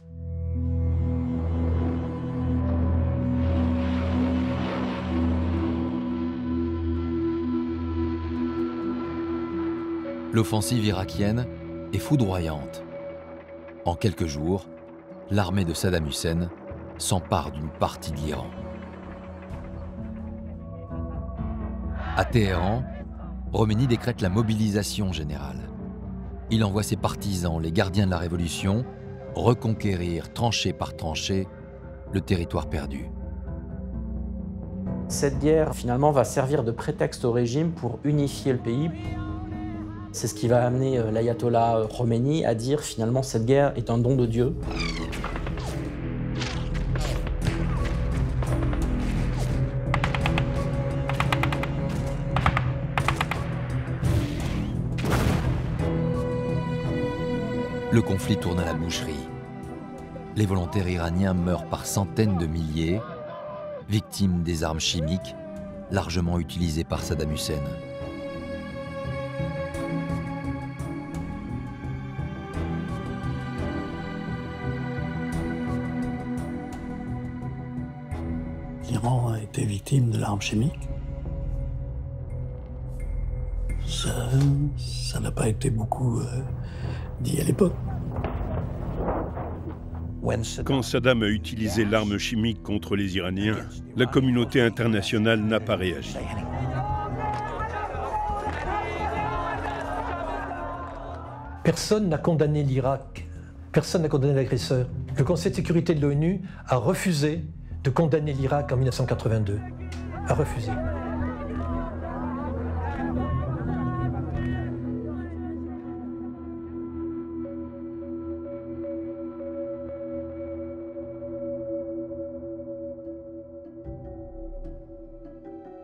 L'offensive irakienne est foudroyante. En quelques jours, l'armée de Saddam Hussein s'empare d'une partie de l'Iran. À Téhéran, Khomeini décrète la mobilisation générale. Il envoie ses partisans, les gardiens de la révolution, reconquérir, tranchée par tranchée, le territoire perdu. Cette guerre, finalement, va servir de prétexte au régime pour unifier le pays. C'est ce qui va amener l'ayatollah Khomeini à dire, finalement, cette guerre est un don de Dieu. Le conflit tourne à la boucherie. Les volontaires iraniens meurent par centaines de milliers, victimes des armes chimiques largement utilisées par Saddam Hussein. L'Iran a été victime de l'arme chimique. Ça n'a pas été beaucoup dit à l'époque. Quand Saddam a utilisé l'arme chimique contre les Iraniens, la communauté internationale n'a pas réagi. Personne n'a condamné l'Irak, personne n'a condamné l'agresseur. Le Conseil de sécurité de l'ONU a refusé de condamner l'Irak en 1982. A refusé.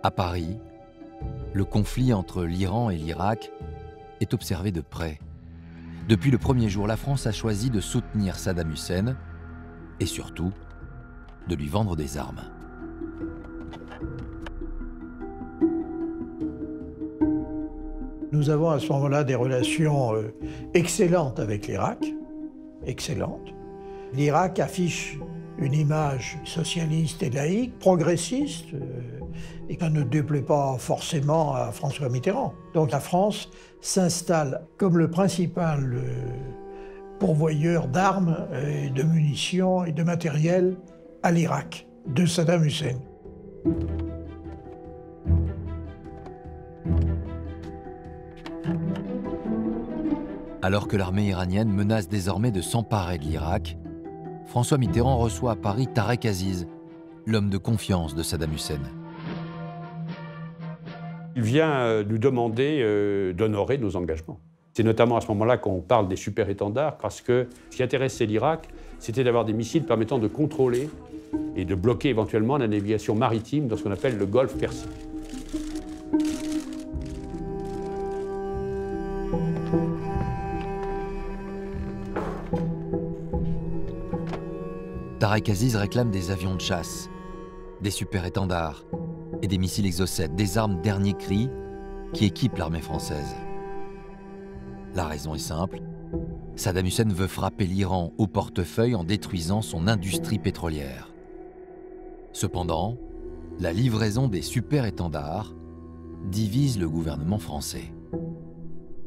À Paris, le conflit entre l'Iran et l'Irak est observé de près. Depuis le premier jour, la France a choisi de soutenir Saddam Hussein et surtout de lui vendre des armes. Nous avons à ce moment-là des relations excellentes avec l'Irak, excellentes. L'Irak affiche une image socialiste et laïque, progressiste, et ça ne déplaît pas forcément à François Mitterrand. Donc la France s'installe comme le principal pourvoyeur d'armes, et de munitions et de matériel à l'Irak de Saddam Hussein. Alors que l'armée iranienne menace désormais de s'emparer de l'Irak, François Mitterrand reçoit à Paris Tarek Aziz, l'homme de confiance de Saddam Hussein. Il vient nous demander d'honorer nos engagements. C'est notamment à ce moment-là qu'on parle des super-étendards, parce que ce qui intéressait l'Irak, c'était d'avoir des missiles permettant de contrôler et de bloquer éventuellement la navigation maritime dans ce qu'on appelle le golfe Persique. Tarek Aziz réclame des avions de chasse, des super-étendards et des missiles Exocet, des armes dernier cri qui équipent l'armée française. La raison est simple, Saddam Hussein veut frapper l'Iran au portefeuille en détruisant son industrie pétrolière. Cependant, la livraison des super-étendards divise le gouvernement français.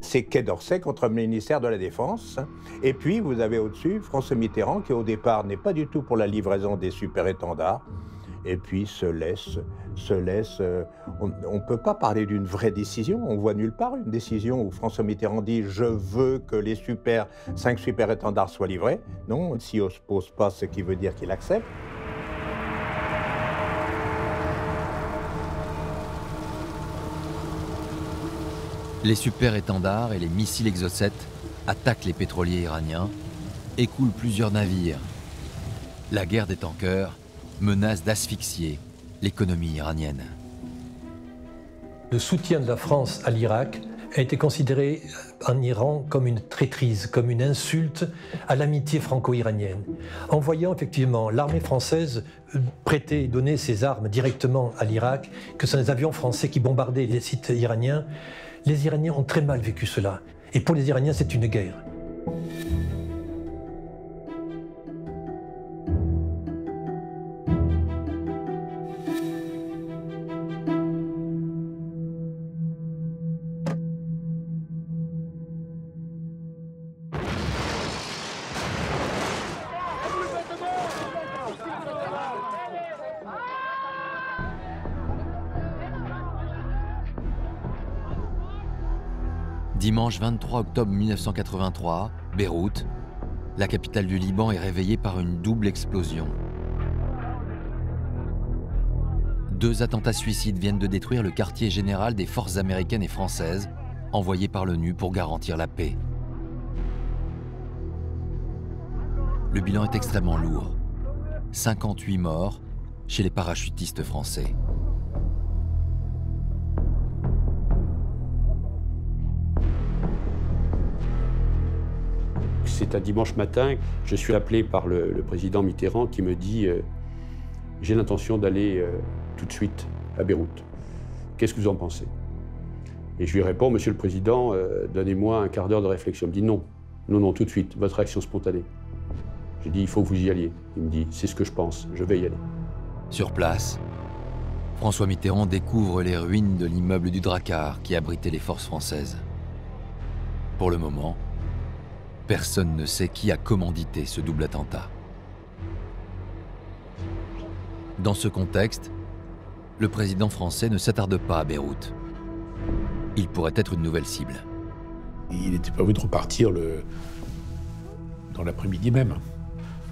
C'est Quai d'Orsay contre le ministère de la Défense. Et puis, vous avez au-dessus François Mitterrand, qui au départ n'est pas du tout pour la livraison des super-étendards, et puis se laisse. On ne peut pas parler d'une vraie décision. On voit nulle part une décision où François Mitterrand dit « je veux que les 5 super-étendards soient livrés ». Non, s'il n'oppose pas, ce qui veut dire qu'il accepte. Les super-étendards et les missiles Exocet attaquent les pétroliers iraniens et coulent plusieurs navires. La guerre des tankers menace d'asphyxier l'économie iranienne. Le soutien de la France à l'Irak a été considéré en Iran comme une traîtrise, comme une insulte à l'amitié franco-iranienne. En voyant effectivement l'armée française prêter et donner ses armes directement à l'Irak, que ce sont des avions français qui bombardaient les sites iraniens, les Iraniens ont très mal vécu cela. Et pour les Iraniens, c'est une guerre. Dimanche 23 octobre 1983, Beyrouth, la capitale du Liban, est réveillée par une double explosion. 2 attentats suicides viennent de détruire le quartier général des forces américaines et françaises envoyées par l'ONU pour garantir la paix. Le bilan est extrêmement lourd. 58 morts chez les parachutistes français. c'est un dimanche matin, je suis appelé par le président Mitterrand qui me dit j'ai l'intention d'aller tout de suite à Beyrouth. Qu'est-ce que vous en pensez? Et je lui réponds, Monsieur le Président, donnez-moi un quart d'heure de réflexion. Il me dit non, non, non, tout de suite, votre réaction spontanée. J'ai dit, il faut que vous y alliez. Il me dit, c'est ce que je pense, je vais y aller. Sur place, François Mitterrand découvre les ruines de l'immeuble du Drakkar qui abritait les forces françaises. Pour le moment, personne ne sait qui a commandité ce double attentat. Dans ce contexte, le président français ne s'attarde pas à Beyrouth. Il pourrait être une nouvelle cible. Il n'était pas prévu de repartir dans l'après-midi même.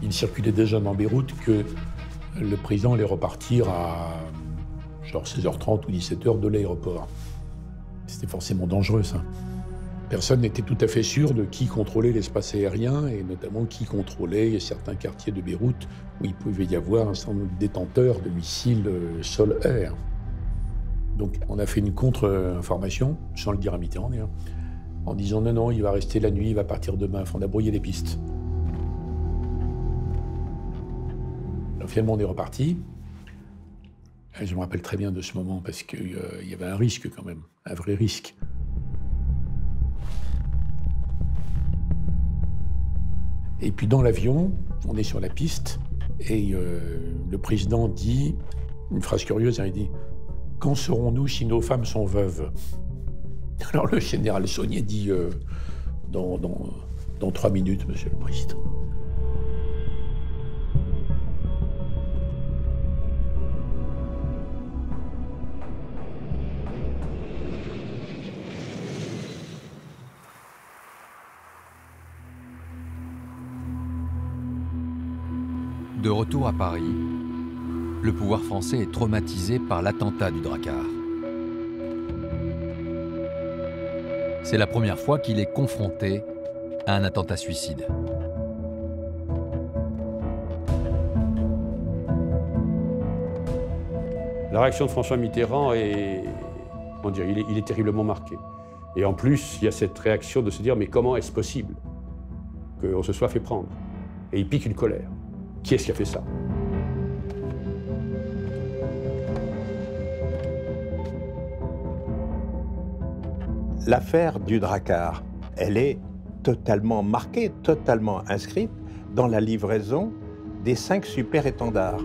Il circulait déjà dans Beyrouth que le président allait repartir à genre 16h30 ou 17h de l'aéroport. C'était forcément dangereux, ça. Personne n'était tout à fait sûr de qui contrôlait l'espace aérien et notamment qui contrôlait certains quartiers de Beyrouth où il pouvait y avoir un certain nombre de détenteurs de missiles sol-air. Donc on a fait une contre-information, sans le dire à Mitterrand d'ailleurs, en disant non, non, il va rester la nuit, il va partir demain, on a brouillé les pistes. Alors finalement on est reparti. Et je me rappelle très bien de ce moment parce qu'il y avait un risque quand même, un vrai risque. Et puis dans l'avion, on est sur la piste et le président dit une phrase curieuse, il dit « Quand serons-nous si nos femmes sont veuves ?» Alors le général Saunier dit dans 3 minutes, Monsieur le Président. De retour à Paris, le pouvoir français est traumatisé par l'attentat du Drakkar. C'est la première fois qu'il est confronté à un attentat suicide. La réaction de François Mitterrand est, comment dire, il est terriblement marqué. Et en plus, il y a cette réaction de se dire, mais comment est-ce possible qu'on se soit fait prendre? Et il pique une colère. Qui est-ce qui a fait ça? L'affaire du Drakkar, elle est totalement marquée, totalement inscrite dans la livraison des 5 super-étendards.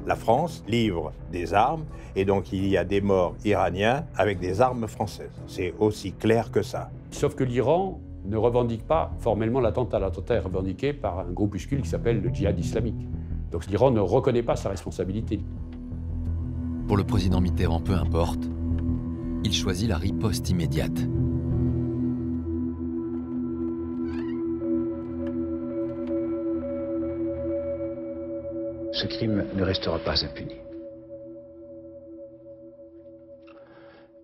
La France livre des armes et donc il y a des morts iraniens avec des armes françaises. C'est aussi clair que ça. Sauf que l'Iran ne revendique pas formellement l'attentat. L'attentat est revendiqué par un groupuscule qui s'appelle le djihad islamique. Donc l'Iran ne reconnaît pas sa responsabilité. Pour le président Mitterrand, peu importe, il choisit la riposte immédiate. Ce crime ne restera pas impuni.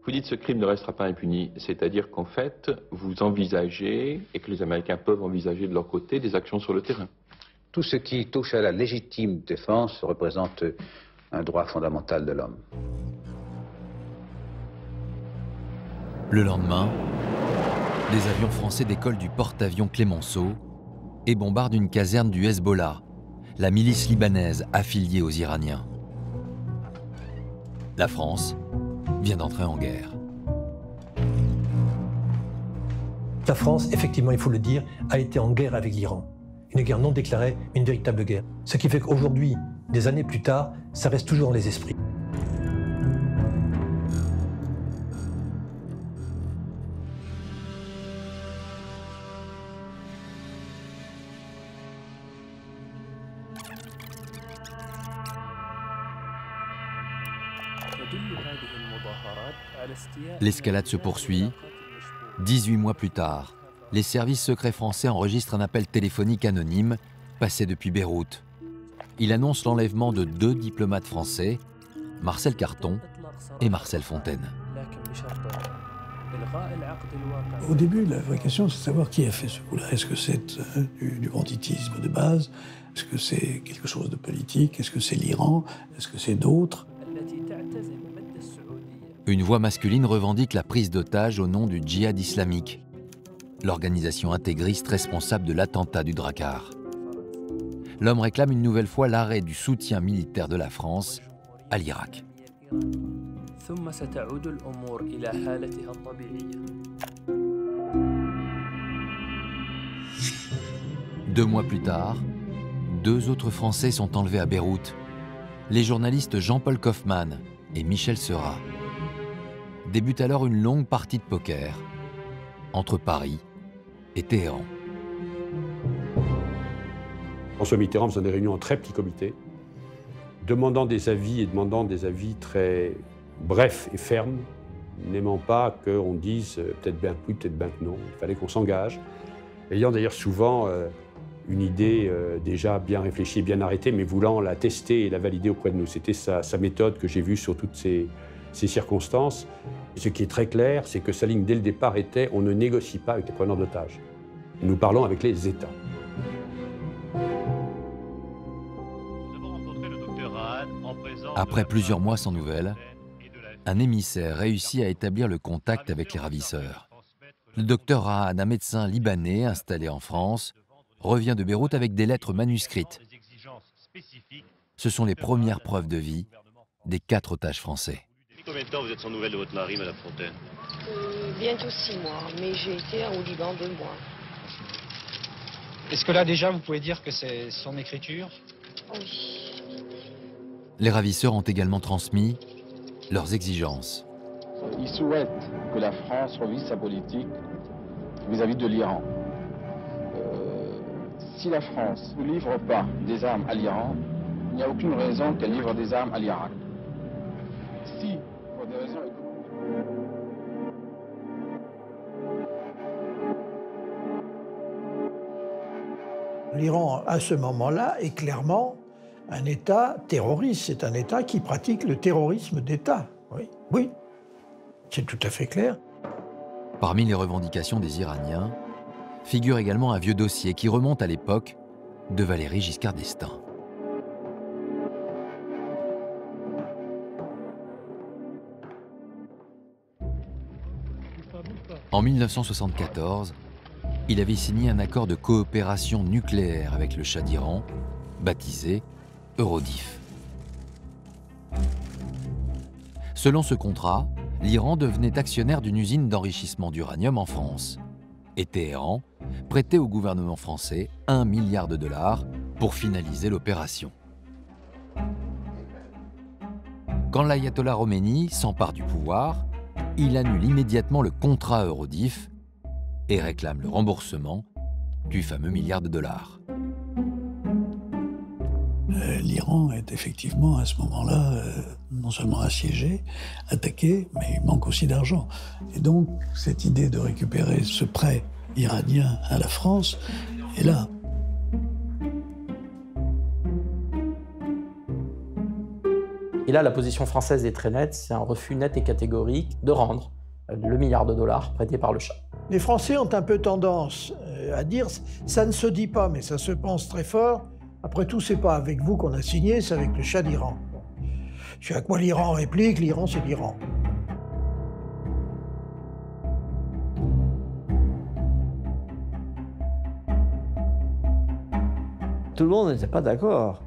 Vous dites ce crime ne restera pas impuni, c'est-à-dire qu'en fait, vous envisagez, et que les Américains peuvent envisager de leur côté, des actions sur le terrain. Tout ce qui touche à la légitime défense représente un droit fondamental de l'homme. Le lendemain, les avions français décollent du porte-avions Clémenceau et bombardent une caserne du Hezbollah, la milice libanaise affiliée aux Iraniens. La France vient d'entrer en guerre. La France, effectivement, il faut le dire, a été en guerre avec l'Iran. Une guerre non déclarée, mais une véritable guerre. Ce qui fait qu'aujourd'hui, des années plus tard, ça reste toujours dans les esprits. L'escalade se poursuit. 18 mois plus tard, les services secrets français enregistrent un appel téléphonique anonyme passé depuis Beyrouth. Il annonce l'enlèvement de 2 diplomates français, Marcel Carton et Marcel Fontaine. Au début, la vraie question, c'est de savoir qui a fait ce coup-là. Est-ce que c'est du banditisme de base? Est-ce que c'est quelque chose de politique? Est-ce que c'est l'Iran? Est-ce que c'est d'autres? Une voix masculine revendique la prise d'otage au nom du djihad islamique. l'organisation intégriste responsable de l'attentat du Drakkar. L'homme réclame une nouvelle fois l'arrêt du soutien militaire de la France à l'Irak. 2 mois plus tard, 2 autres Français sont enlevés à Beyrouth, les journalistes Jean-Paul Kaufmann et Michel Seurat. Débute alors une longue partie de poker entre Paris et Téhéran. François Mitterrand faisait des réunions en très petits comités, demandant des avis très brefs et fermes, n'aimant pas qu'on dise peut-être bien que oui, peut-être bien que non. Il fallait qu'on s'engage, ayant d'ailleurs souvent une idée déjà bien réfléchie et bien arrêtée, mais voulant la tester et la valider auprès de nous. C'était sa méthode que j'ai vue sur toutes ces circonstances. Ce qui est très clair, c'est que sa ligne dès le départ était « on ne négocie pas avec les preneurs d'otages. Nous parlons avec les États ». Après plusieurs mois sans nouvelles, un émissaire réussit à établir le contact avec les ravisseurs. Le docteur Rahan, un médecin libanais installé en France, revient de Beyrouth avec des lettres manuscrites. Ce sont les premières preuves de vie des 4 otages français. Combien de temps vous êtes sans nouvelles de votre mari, Madame Fontaine? Bientôt 6 mois, mais j'ai été au Liban 2 mois. Est-ce que là déjà vous pouvez dire que c'est son écriture? Oui. Les ravisseurs ont également transmis leurs exigences. Ils souhaitent que la France revise sa politique vis-à-vis de l'Iran. Si la France ne livre pas des armes à l'Iran, il n'y a aucune raison qu'elle livre des armes à l'Irak. Si, pour des raisons économiques... L'Iran, à ce moment-là, est clairement un État terroriste. C'est un État qui pratique le terrorisme d'État. Oui, oui, c'est tout à fait clair. Parmi les revendications des Iraniens, figure également un vieux dossier qui remonte à l'époque de Valéry Giscard d'Estaing. En 1974, il avait signé un accord de coopération nucléaire avec le Shah d'Iran, baptisé Eurodif. Selon ce contrat, l'Iran devenait actionnaire d'une usine d'enrichissement d'uranium en France. Et Téhéran prêtait au gouvernement français 1 milliard de dollars pour finaliser l'opération. Quand l'ayatollah Khomeini s'empare du pouvoir, il annule immédiatement le contrat Eurodif et réclame le remboursement du fameux milliard de dollars. L'Iran est effectivement à ce moment-là non seulement assiégé, attaqué, mais il manque aussi d'argent. Et donc cette idée de récupérer ce prêt iranien à la France est là. Et là, la position française est très nette, c'est un refus net et catégorique de rendre le milliard de dollars prêté par le Shah. Les Français ont un peu tendance à dire « ça ne se dit pas, mais ça se pense très fort ». Après tout, c'est pas avec vous qu'on a signé, c'est avec le Shah d'Iran. C'est à quoi l'Iran réplique, l'Iran c'est l'Iran. Tout le monde n'était pas d'accord.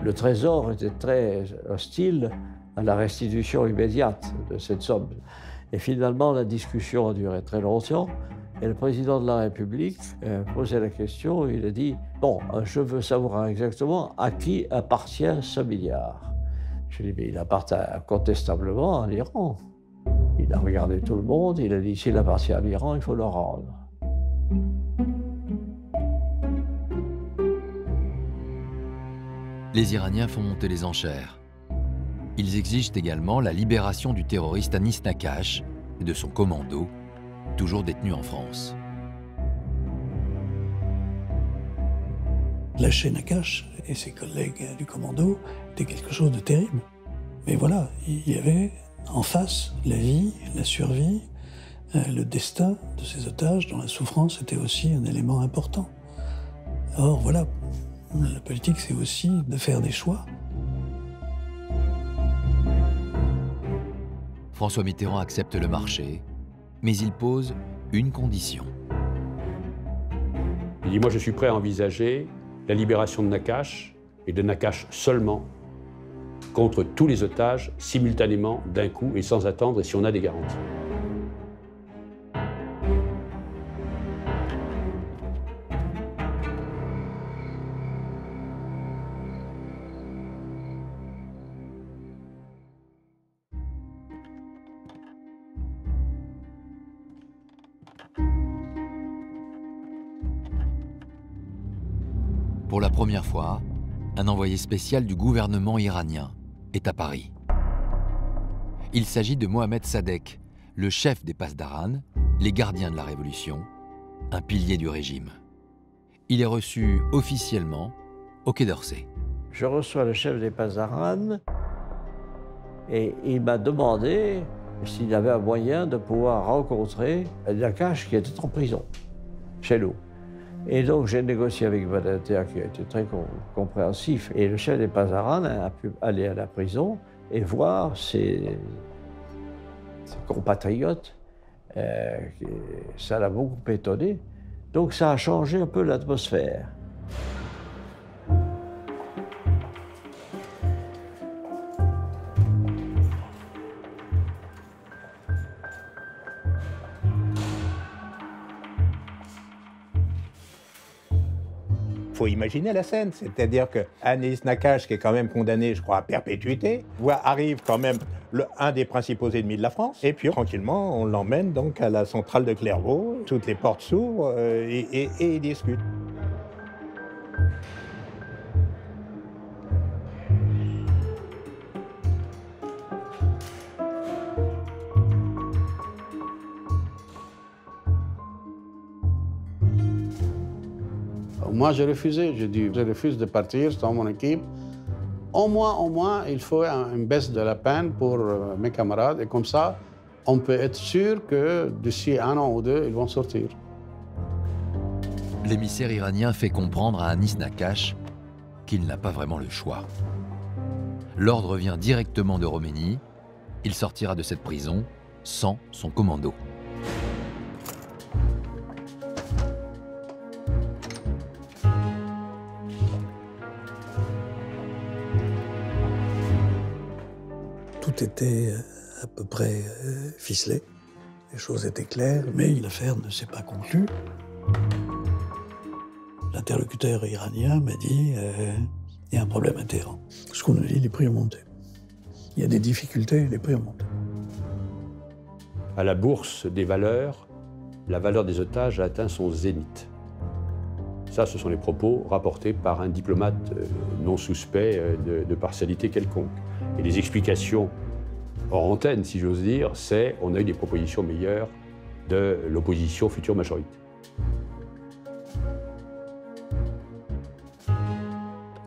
Le Trésor était très hostile à la restitution immédiate de cette somme. Et finalement, la discussion a duré très longtemps. Et le président de la République posait la question, il a dit « Bon, je veux savoir exactement à qui appartient ce milliard. » Je lui ai dit « Mais il appartient incontestablement à l'Iran. » Il a regardé tout le monde, il a dit « S'il appartient à l'Iran, il faut le rendre. » Les Iraniens font monter les enchères. Ils exigent également la libération du terroriste Anis Nakache et de son commando, toujours détenu en France. Lâcher Nakache et ses collègues du commando était quelque chose de terrible. Mais voilà, il y avait en face la vie, la survie, le destin de ces otages dont la souffrance était aussi un élément important. Or voilà, la politique c'est aussi de faire des choix. François Mitterrand accepte le marché, mais il pose une condition. dit, moi je suis prêt à envisager la libération de Nakache, et de Nakache seulement, contre tous les otages, simultanément, d'un coup, et sans attendre, et si on a des garanties. Pour la première fois, un envoyé spécial du gouvernement iranien est à Paris. Il s'agit de Mohamed Sadek, le chef des Pasdaran, les gardiens de la Révolution, un pilier du régime. Il est reçu officiellement au Quai d'Orsay. Je reçois le chef des Pasdaran et il m'a demandé s'il y avait un moyen de pouvoir rencontrer Nakache qui était en prison, chez nous. Et donc j'ai négocié avec Badinter qui a été très compréhensif. Et le chef des Pasdaran a pu aller à la prison et voir ses compatriotes. Ça l'a beaucoup étonné. Donc ça a changé un peu l'atmosphère. Il faut imaginer la scène, c'est-à-dire que Anis Nakache, qui est quand même condamné, je crois, à perpétuité, arrive quand même un des principaux ennemis de la France, et puis tranquillement, on l'emmène donc à la centrale de Clairvaux, toutes les portes s'ouvrent et ils discutent. Moi, j'ai refusé. J'ai dit, je refuse de partir sans mon équipe. Au moins, il faut une baisse de la peine pour mes camarades. Et comme ça, on peut être sûr que d'ici 1 an ou 2, ils vont sortir. L'émissaire iranien fait comprendre à Anis Nakache qu'il n'a pas vraiment le choix. L'ordre vient directement de Roménie. Il sortira de cette prison sans son commando. Tout était à peu près ficelé, les choses étaient claires, mais l'affaire ne s'est pas conclue. L'interlocuteur iranien m'a dit il y a un problème à Téhéran. Ce qu'on nous dit, les prix ont monté. Il y a des difficultés, les prix ont monté. À la bourse des valeurs, la valeur des otages a atteint son zénith. Ça, ce sont les propos rapportés par un diplomate non suspect de partialité quelconque. Et les explications hors antenne, si j'ose dire, c'est on a eu des propositions meilleures de l'opposition future majorité.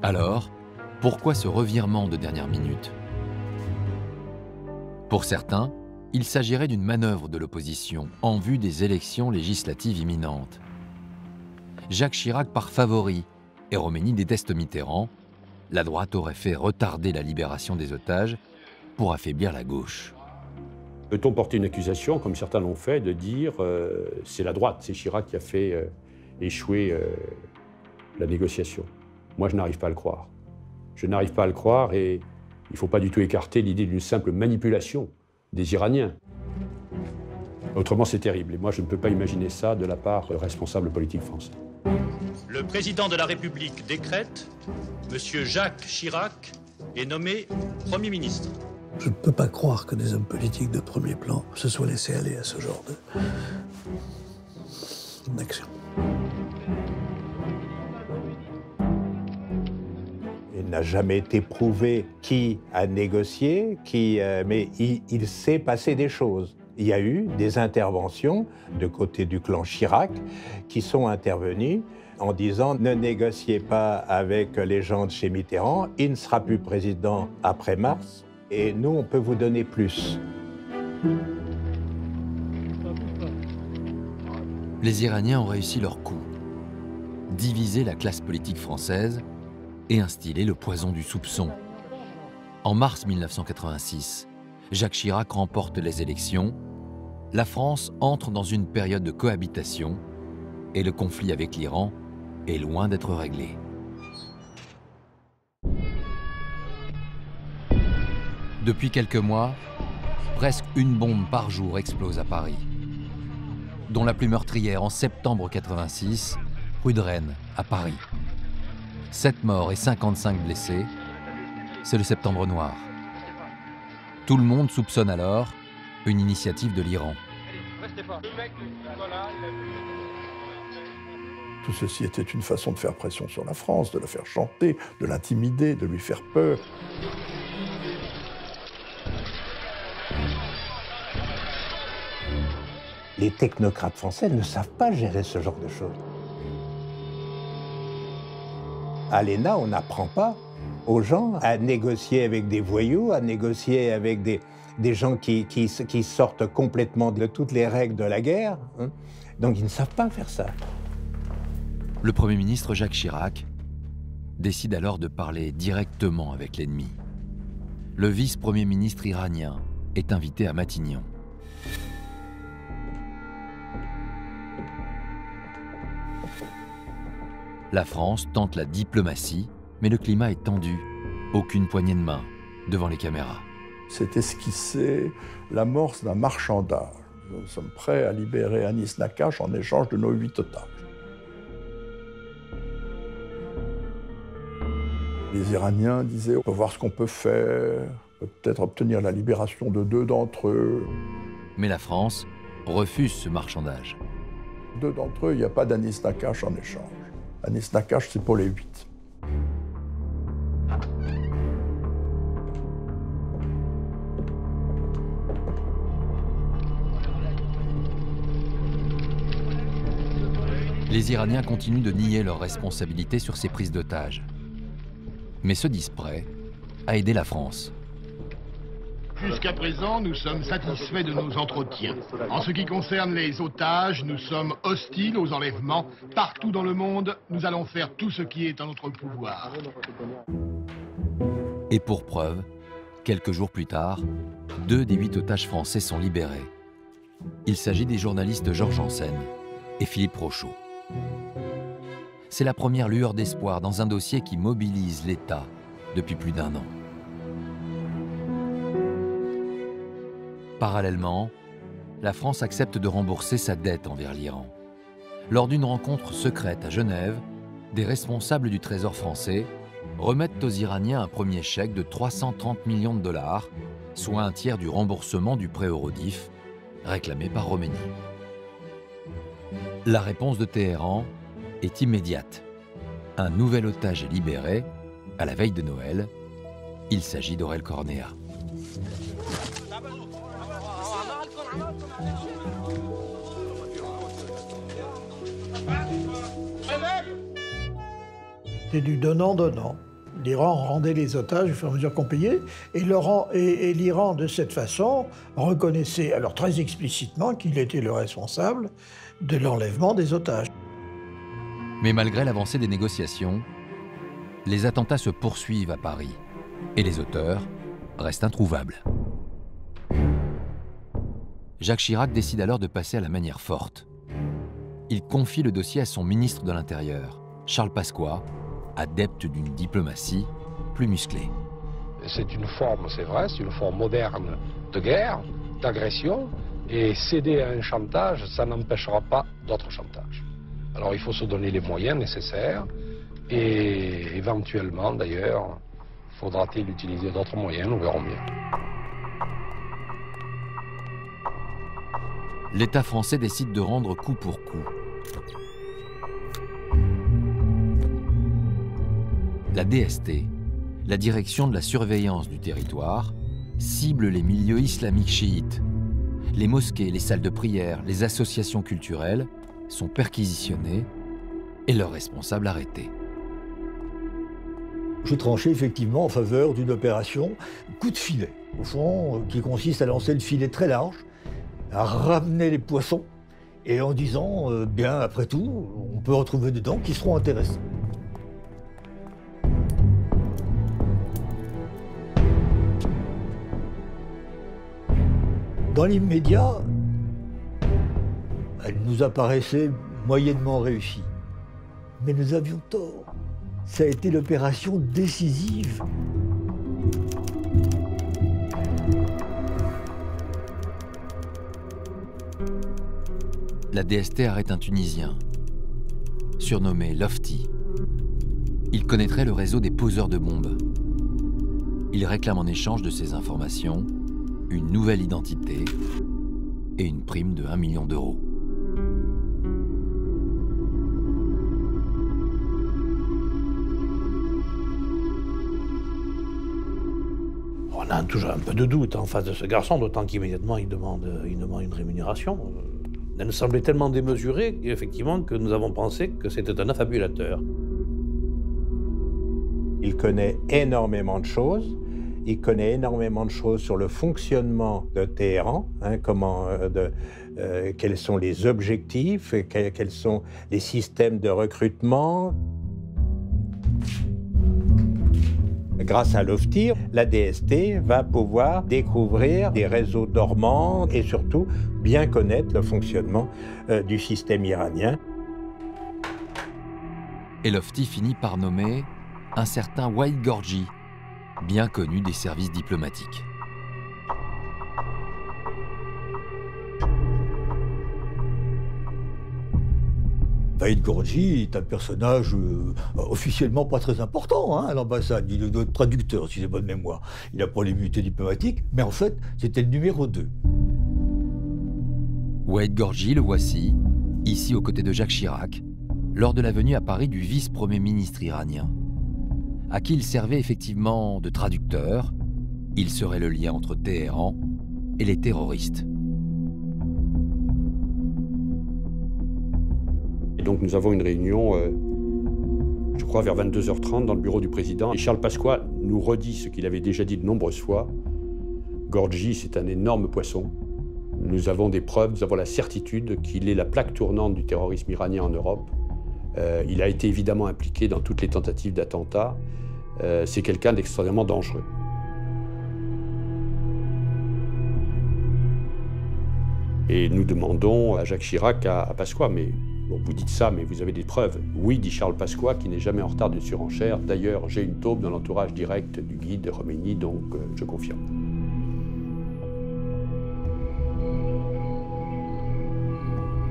Alors, pourquoi ce revirement de dernière minute? Pour certains, il s'agirait d'une manœuvre de l'opposition en vue des élections législatives imminentes. Jacques Chirac part favori et Roménie déteste Mitterrand. La droite aurait fait retarder la libération des otages pour affaiblir la gauche. Peut-on porter une accusation, comme certains l'ont fait, de dire c'est la droite, c'est Chirac qui a fait échouer la négociation? Moi, je n'arrive pas à le croire. Je n'arrive pas à le croire et il ne faut pas du tout écarter l'idée d'une simple manipulation des Iraniens. Autrement, c'est terrible. Et moi, je ne peux pas imaginer ça de la part de responsables politiques français. Le président de la République décrète, M. Jacques Chirac est nommé Premier ministre. Je ne peux pas croire que des hommes politiques de premier plan se soient laissés aller à ce genre d'action. Il n'a jamais été prouvé qui a négocié, mais il s'est passé des choses. Il y a eu des interventions de côté du clan Chirac qui sont intervenues en disant ne négociez pas avec les gens de chez Mitterrand, il ne sera plus président après mars et nous on peut vous donner plus. Les Iraniens ont réussi leur coup. Diviser la classe politique française et instiller le poison du soupçon. En mars 1986, Jacques Chirac remporte les élections. La France entre dans une période de cohabitation et le conflit avec l'Iran est loin d'être réglé. Depuis quelques mois, presque une bombe par jour explose à Paris, dont la plus meurtrière en septembre 86, rue de Rennes, à Paris. 7 morts et 55 blessés, c'est le Septembre noir. Tout le monde soupçonne alors une initiative de l'Iran. Tout ceci était une façon de faire pression sur la France, de la faire chanter, de l'intimider, de lui faire peur. Les technocrates français ne savent pas gérer ce genre de choses. À l'ENA, on n'apprend pas aux gens à négocier avec des voyous, à négocier avec des gens qui sortent complètement de toutes les règles de la guerre. Hein. Donc ils ne savent pas faire ça. Le Premier ministre Jacques Chirac décide alors de parler directement avec l'ennemi. Le vice-premier ministre iranien est invité à Matignon. La France tente la diplomatie, mais le climat est tendu. Aucune poignée de main devant les caméras. C'est esquissé l'amorce d'un marchandage. Nous sommes prêts à libérer Anis Nakache en échange de nos 8 otages. Les Iraniens disaient, on peut voir ce qu'on peut faire, peut-être obtenir la libération de 2 d'entre eux. Mais la France refuse ce marchandage. 2 d'entre eux, il n'y a pas d'Anis Nakache en échange. Anis Nakache, c'est pour les 8. Les Iraniens continuent de nier leur responsabilité sur ces prises d'otages, mais se disent prêts à aider la France. Jusqu'à présent, nous sommes satisfaits de nos entretiens. En ce qui concerne les otages, nous sommes hostiles aux enlèvements. Partout dans le monde, nous allons faire tout ce qui est en notre pouvoir. Et pour preuve, quelques jours plus tard, 2 des 8 otages français sont libérés. Il s'agit des journalistes Georges Hansen et Philippe Rochaud. C'est la première lueur d'espoir dans un dossier qui mobilise l'État depuis plus d'1 an. Parallèlement, la France accepte de rembourser sa dette envers l'Iran. Lors d'une rencontre secrète à Genève, des responsables du Trésor français remettent aux Iraniens un premier chèque de 330 millions de dollars, soit un tiers du remboursement du prêt Eurodif, réclamé par Roménie. La réponse de Téhéran est immédiate. Un nouvel otage est libéré, à la veille de Noël. Il s'agit d'Aurel Cornéa. C'est du donnant-donnant. L'Iran rendait les otages au fur et à mesure qu'on payait, et l'Iran, de cette façon, reconnaissait alors très explicitement qu'il était le responsable de l'enlèvement des otages. Mais malgré l'avancée des négociations, les attentats se poursuivent à Paris, et les auteurs restent introuvables. Jacques Chirac décide alors de passer à la manière forte. Il confie le dossier à son ministre de l'Intérieur, Charles Pasqua, adepte d'une diplomatie plus musclée. C'est une forme, c'est vrai, c'est une forme moderne de guerre, d'agression, et céder à un chantage, ça n'empêchera pas d'autres chantages. Alors il faut se donner les moyens nécessaires, et éventuellement d'ailleurs, faudra-t-il utiliser d'autres moyens, nous verrons bien. L'État français décide de rendre coup pour coup. La DST, la Direction de la surveillance du territoire, cible les milieux islamiques chiites. Les mosquées, les salles de prière, les associations culturelles sont perquisitionnés et leurs responsables arrêtés. J'ai tranché effectivement en faveur d'une opération coup de filet, au fond, qui consiste à lancer le filet très large, à ramener les poissons, et en disant, bien après tout, on peut retrouver dedans qui seront intéressants. Dans l'immédiat, elle nous apparaissait moyennement réussie. Mais nous avions tort. Ça a été l'opération décisive. La DST arrête un Tunisien, surnommé Lofty. Il connaîtrait le réseau des poseurs de bombes. Il réclame en échange de ces informations une nouvelle identité et une prime de 1 million d'euros. On a toujours un peu de doute en face de ce garçon, d'autant qu'immédiatement il demande une rémunération. Elle nous semblait tellement démesurée effectivement que nous avons pensé que c'était un affabulateur. Il connaît énormément de choses. Il connaît énormément de choses sur le fonctionnement de Téhéran, quels sont les objectifs, quels sont les systèmes de recrutement. Grâce à Lofty, la DST va pouvoir découvrir des réseaux dormants et surtout bien connaître le fonctionnement du système iranien. Et Lofty finit par nommer un certain Waid Gorgi, bien connu des services diplomatiques. Waid Gorgi est un personnage officiellement pas très important à l'ambassade. Il est notre traducteur, si j'ai bonne mémoire. Il a pas l'immunité diplomatique, mais en fait, c'était le numéro 2. Waid Gorgi, le voici, ici aux côtés de Jacques Chirac, lors de la venue à Paris du vice-premier ministre iranien, à qui il servait effectivement de traducteur. Il serait le lien entre Téhéran et les terroristes. Et donc nous avons une réunion, je crois vers 22h30 dans le bureau du président. Et Charles Pasqua nous redit ce qu'il avait déjà dit de nombreuses fois. Gorgi, c'est un énorme poisson. Nous avons des preuves, nous avons la certitude qu'il est la plaque tournante du terrorisme iranien en Europe. Il a été évidemment impliqué dans toutes les tentatives d'attentat. C'est quelqu'un d'extrêmement dangereux. Et nous demandons à Jacques Chirac, à Pasqua, mais bon, vous dites ça, mais vous avez des preuves. Oui, dit Charles Pasqua, qui n'est jamais en retard d'une surenchère. D'ailleurs, j'ai une taupe dans l'entourage direct du guide de Khomeini, donc je confirme.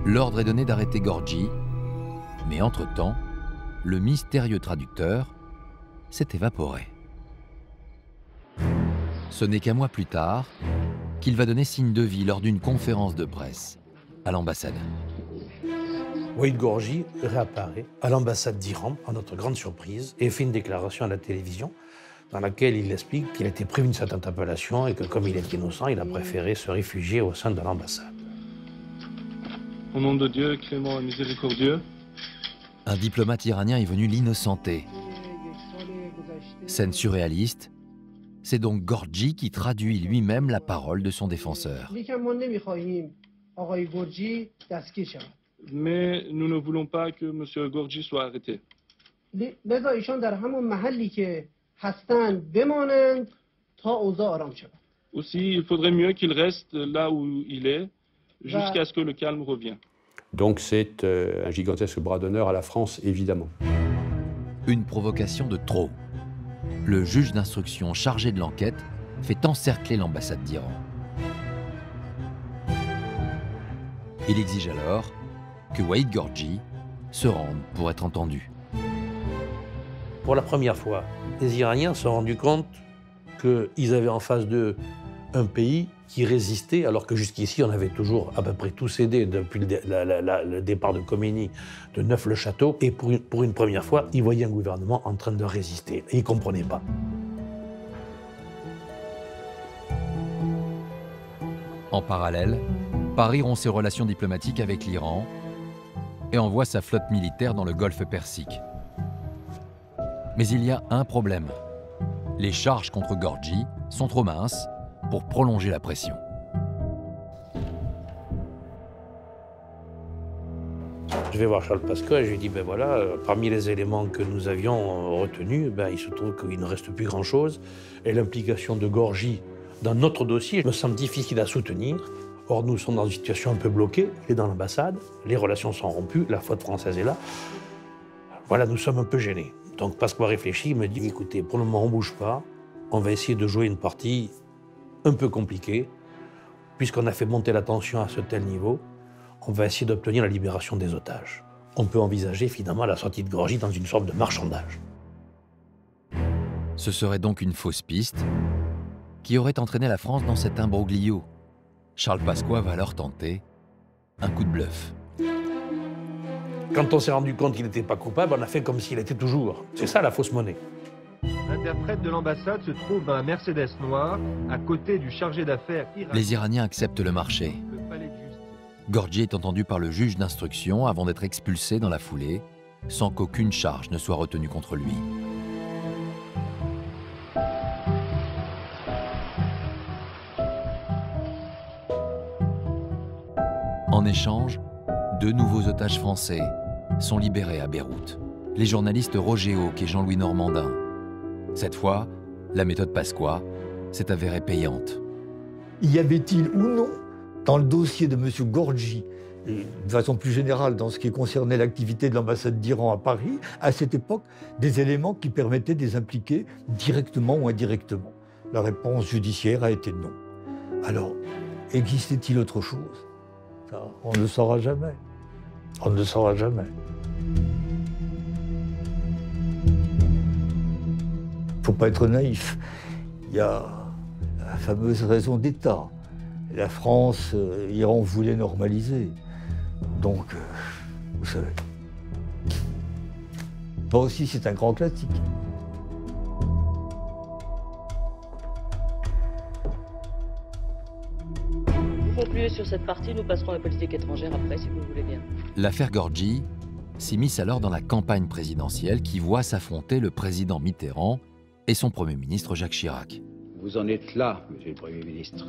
L'ordre est donné d'arrêter Gorgi, mais entre-temps, le mystérieux traducteur s'est évaporé. Ce n'est qu'un mois plus tard qu'il va donner signe de vie lors d'une conférence de presse à l'ambassade. Waid Gorgi réapparaît à l'ambassade d'Iran, à notre grande surprise, et fait une déclaration à la télévision dans laquelle il explique qu'il a été prévenu de cette interpellation et que comme il est innocent, il a préféré se réfugier au sein de l'ambassade. Au nom de Dieu, clément et miséricordieux. Un diplomate iranien est venu l'innocenter. Scène surréaliste, c'est donc Gorgi qui traduit lui-même la parole de son défenseur. Mais nous ne voulons pas que M. Gorgi soit arrêté. Aussi, il faudrait mieux qu'il reste là où il est, jusqu'à ce que le calme revienne. Donc c'est un gigantesque bras d'honneur à la France, évidemment. Une provocation de trop. Le juge d'instruction chargé de l'enquête fait encercler l'ambassade d'Iran. Il exige alors que Waid Gorgi se rende pour être entendu. Pour la première fois, les Iraniens se sont rendus compte qu'ils avaient en face d'eux un pays qui résistait, alors que jusqu'ici, on avait toujours à peu près tout cédé depuis le départ de Khomeini, de Neuf-le-Château. Et pour une première fois, ils voyaient un gouvernement en train de résister. Et ils ne comprenaient pas. En parallèle, Paris rompt ses relations diplomatiques avec l'Iran et envoie sa flotte militaire dans le golfe Persique. Mais il y a un problème. Les charges contre Gorgi sont trop minces pour prolonger la pression. Je vais voir Charles Pasqua et je lui dis, ben voilà, parmi les éléments que nous avions retenus, ben, il se trouve qu'il ne reste plus grand-chose. Et l'implication de Gorgi dans notre dossier me semble difficile à soutenir. Or, nous sommes dans une situation un peu bloquée. Il est dans l'ambassade, les relations sont rompues, la flotte française est là. Voilà, nous sommes un peu gênés. Donc Pasqua réfléchit, il me dit, écoutez, pour le moment, on ne bouge pas. On va essayer de jouer une partie un peu compliquée. Puisqu'on a fait monter la tension à ce tel niveau, on va essayer d'obtenir la libération des otages. On peut envisager finalement la sortie de Gorgie dans une sorte de marchandage. Ce serait donc une fausse piste qui aurait entraîné la France dans cet imbroglio. Charles Pasqua va alors tenter un coup de bluff. Quand on s'est rendu compte qu'il n'était pas coupable, on a fait comme s'il était toujours. C'est ça la fausse monnaie. L'interprète de l'ambassade se trouve dans un Mercedes noir, à côté du chargé d'affaires iranien. Les Iraniens acceptent le marché. Gorgie est entendu par le juge d'instruction avant d'être expulsé dans la foulée, sans qu'aucune charge ne soit retenue contre lui. En échange, 2 nouveaux otages français sont libérés à Beyrouth. Les journalistes Roger Hawk et Jean-Louis Normandin. Cette fois, la méthode Pasqua s'est avérée payante. Y avait-il ou non, dans le dossier de M. Gorgie, et de façon plus générale dans ce qui concernait l'activité de l'ambassade d'Iran à Paris, à cette époque, des éléments qui permettaient de les impliquer directement ou indirectement? La réponse judiciaire a été non. Alors, existait-il autre chose? Ça, on ne le saura jamais. On ne le saura jamais. Il ne faut pas être naïf. Il y a la fameuse raison d'État. La France, Iran voulait normaliser. Donc, vous savez. Ça aussi, c'est un grand classique. Vous concluez sur cette partie, nous passerons à la politique étrangère après, si vous le voulez bien. L'affaire Gorgie s'immisce alors dans la campagne présidentielle qui voit s'affronter le président Mitterrand et son Premier ministre Jacques Chirac. Vous en êtes là, monsieur le Premier ministre.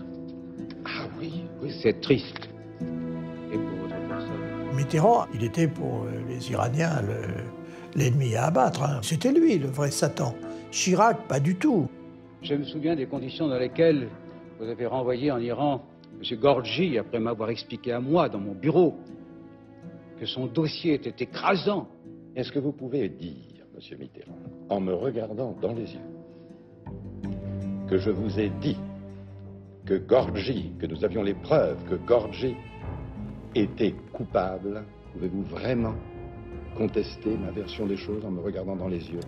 Ah oui, c'est triste. Et pour votre personne. Mitterrand, il était pour les Iraniens l'ennemi à abattre. Hein. C'était lui, le vrai Satan. Chirac, pas du tout. Je me souviens des conditions dans lesquelles vous avez renvoyé en Iran M. Gorgie, après m'avoir expliqué à moi, dans mon bureau, que son dossier était écrasant. Est-ce que vous pouvez dire, M. Mitterrand, en me regardant dans les yeux, que je vous ai dit que Gorgie, que nous avions les preuves que Gorgie était coupable? Pouvez-vous vraiment contester ma version des choses en me regardant dans les yeux?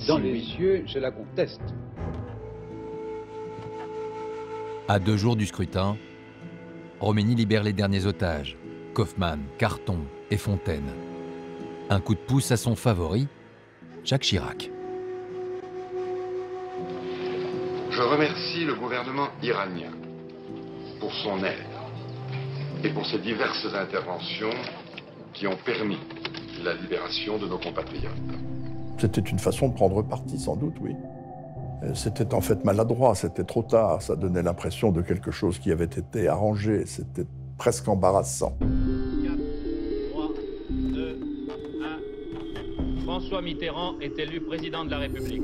Dans les yeux, je la conteste. À 2 jours du scrutin, Roménie libère les derniers otages, Kaufmann, Carton et Fontaine. Un coup de pouce à son favori, Jacques Chirac. Je remercie le gouvernement iranien pour son aide et pour ses diverses interventions qui ont permis la libération de nos compatriotes. C'était une façon de prendre parti, sans doute, oui. C'était en fait maladroit, c'était trop tard, ça donnait l'impression de quelque chose qui avait été arrangé, c'était presque embarrassant. 4, 3, 2, 1. François Mitterrand est élu président de la République.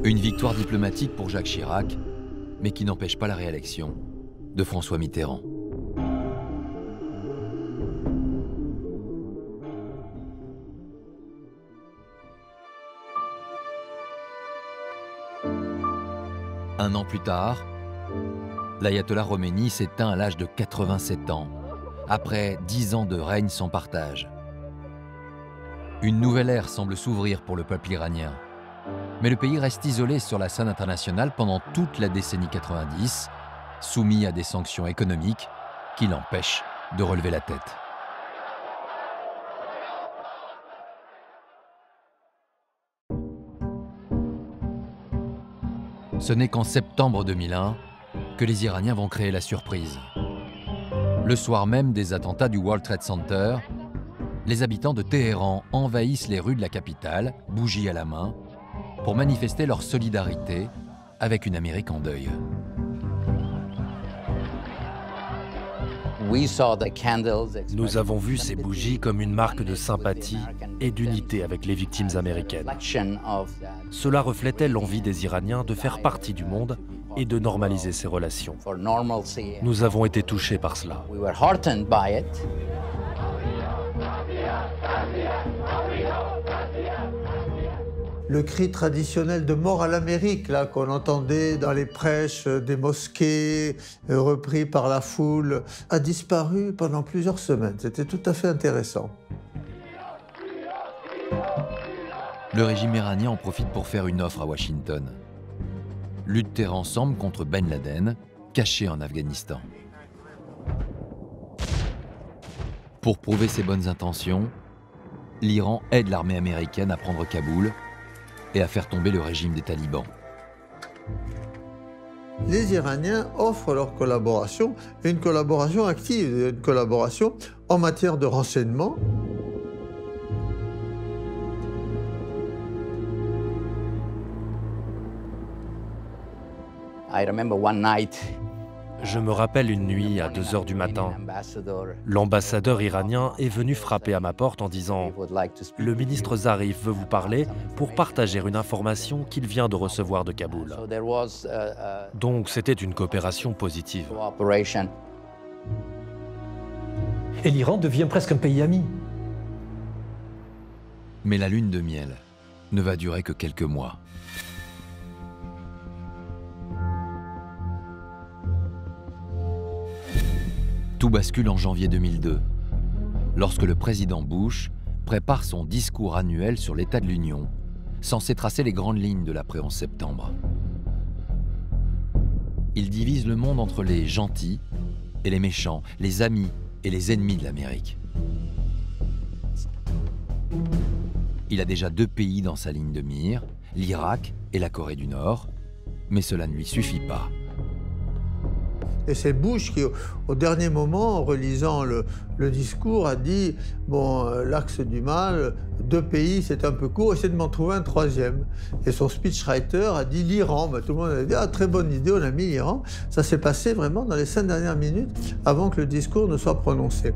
Une victoire diplomatique pour Jacques Chirac, mais qui n'empêche pas la réélection de François Mitterrand. Un an plus tard, l'ayatollah Khomeini s'éteint à l'âge de 87 ans, après 10 ans de règne sans partage. Une nouvelle ère semble s'ouvrir pour le peuple iranien. Mais le pays reste isolé sur la scène internationale pendant toute la décennie 90, soumis à des sanctions économiques qui l'empêchent de relever la tête. Ce n'est qu'en septembre 2001 que les Iraniens vont créer la surprise. Le soir même des attentats du World Trade Center, les habitants de Téhéran envahissent les rues de la capitale, bougies à la main, pour manifester leur solidarité avec une Amérique en deuil. Nous avons vu ces bougies comme une marque de sympathie et d'unité avec les victimes américaines. Cela reflétait l'envie des Iraniens de faire partie du monde et de normaliser ces relations. Nous avons été touchés par cela. Le cri traditionnel de mort à l'Amérique, là, qu'on entendait dans les prêches des mosquées, repris par la foule, a disparu pendant plusieurs semaines. C'était tout à fait intéressant. Le régime iranien en profite pour faire une offre à Washington. Lutter ensemble contre Ben Laden, caché en Afghanistan. Pour prouver ses bonnes intentions, l'Iran aide l'armée américaine à prendre Kaboul et à faire tomber le régime des talibans. Les Iraniens offrent leur collaboration, et une collaboration active, une collaboration en matière de renseignement. Je me rappelle une nuit à 2 h du matin. L'ambassadeur iranien est venu frapper à ma porte en disant « Le ministre Zarif veut vous parler pour partager une information qu'il vient de recevoir de Kaboul. » Donc c'était une coopération positive. Et l'Iran devient presque un pays ami. Mais la lune de miel ne va durer que quelques mois. Tout bascule en janvier 2002, lorsque le président Bush prépare son discours annuel sur l'état de l'Union, censé tracer les grandes lignes de l'après-11 septembre. Il divise le monde entre les gentils et les méchants, les amis et les ennemis de l'Amérique. Il a déjà 2 pays dans sa ligne de mire, l'Irak et la Corée du Nord, mais cela ne lui suffit pas. Et c'est Bush qui, au dernier moment, en relisant le discours, a dit « Bon, l'axe du mal, 2 pays, c'est un peu court, essayez de m'en trouver un 3e. » Et son speechwriter a dit « l'Iran ». Tout le monde a dit « Ah, très bonne idée, on a mis l'Iran ». Ça s'est passé vraiment dans les 5 dernières minutes avant que le discours ne soit prononcé.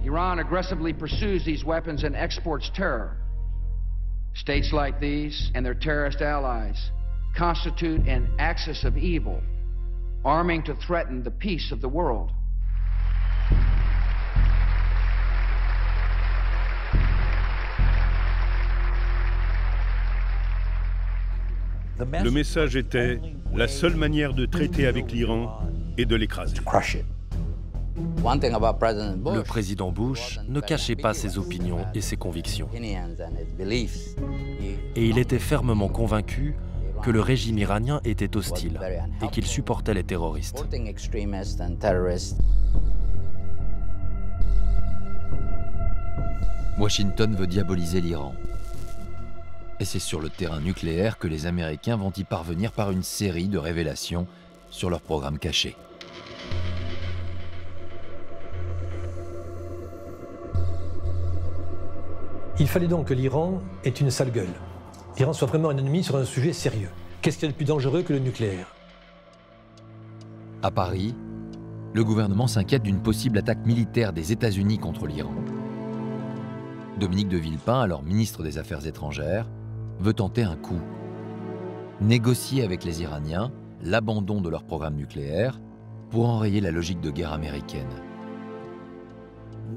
Iran aggressively pursues these weapons and exports terror. States like these and their terrorist allies constitute an axis of evil, arming to threaten the peace of the world. Le message était « La seule manière de traiter avec l'Iran est de l'écraser ». Le président Bush ne cachait pas ses opinions et ses convictions. Et il était fermement convaincu que le régime iranien était hostile et qu'il supportait les terroristes. Washington veut diaboliser l'Iran. Et c'est sur le terrain nucléaire que les Américains vont y parvenir par une série de révélations sur leur programme caché. Il fallait donc que l'Iran ait une sale gueule. L'Iran soit vraiment un ennemi sur un sujet sérieux. Qu'est-ce qu'il y a de plus dangereux que le nucléaire? À Paris, le gouvernement s'inquiète d'une possible attaque militaire des États-Unis contre l'Iran. Dominique de Villepin, alors ministre des Affaires étrangères, veut tenter un coup. Négocier avec les Iraniens l'abandon de leur programme nucléaire pour enrayer la logique de guerre américaine.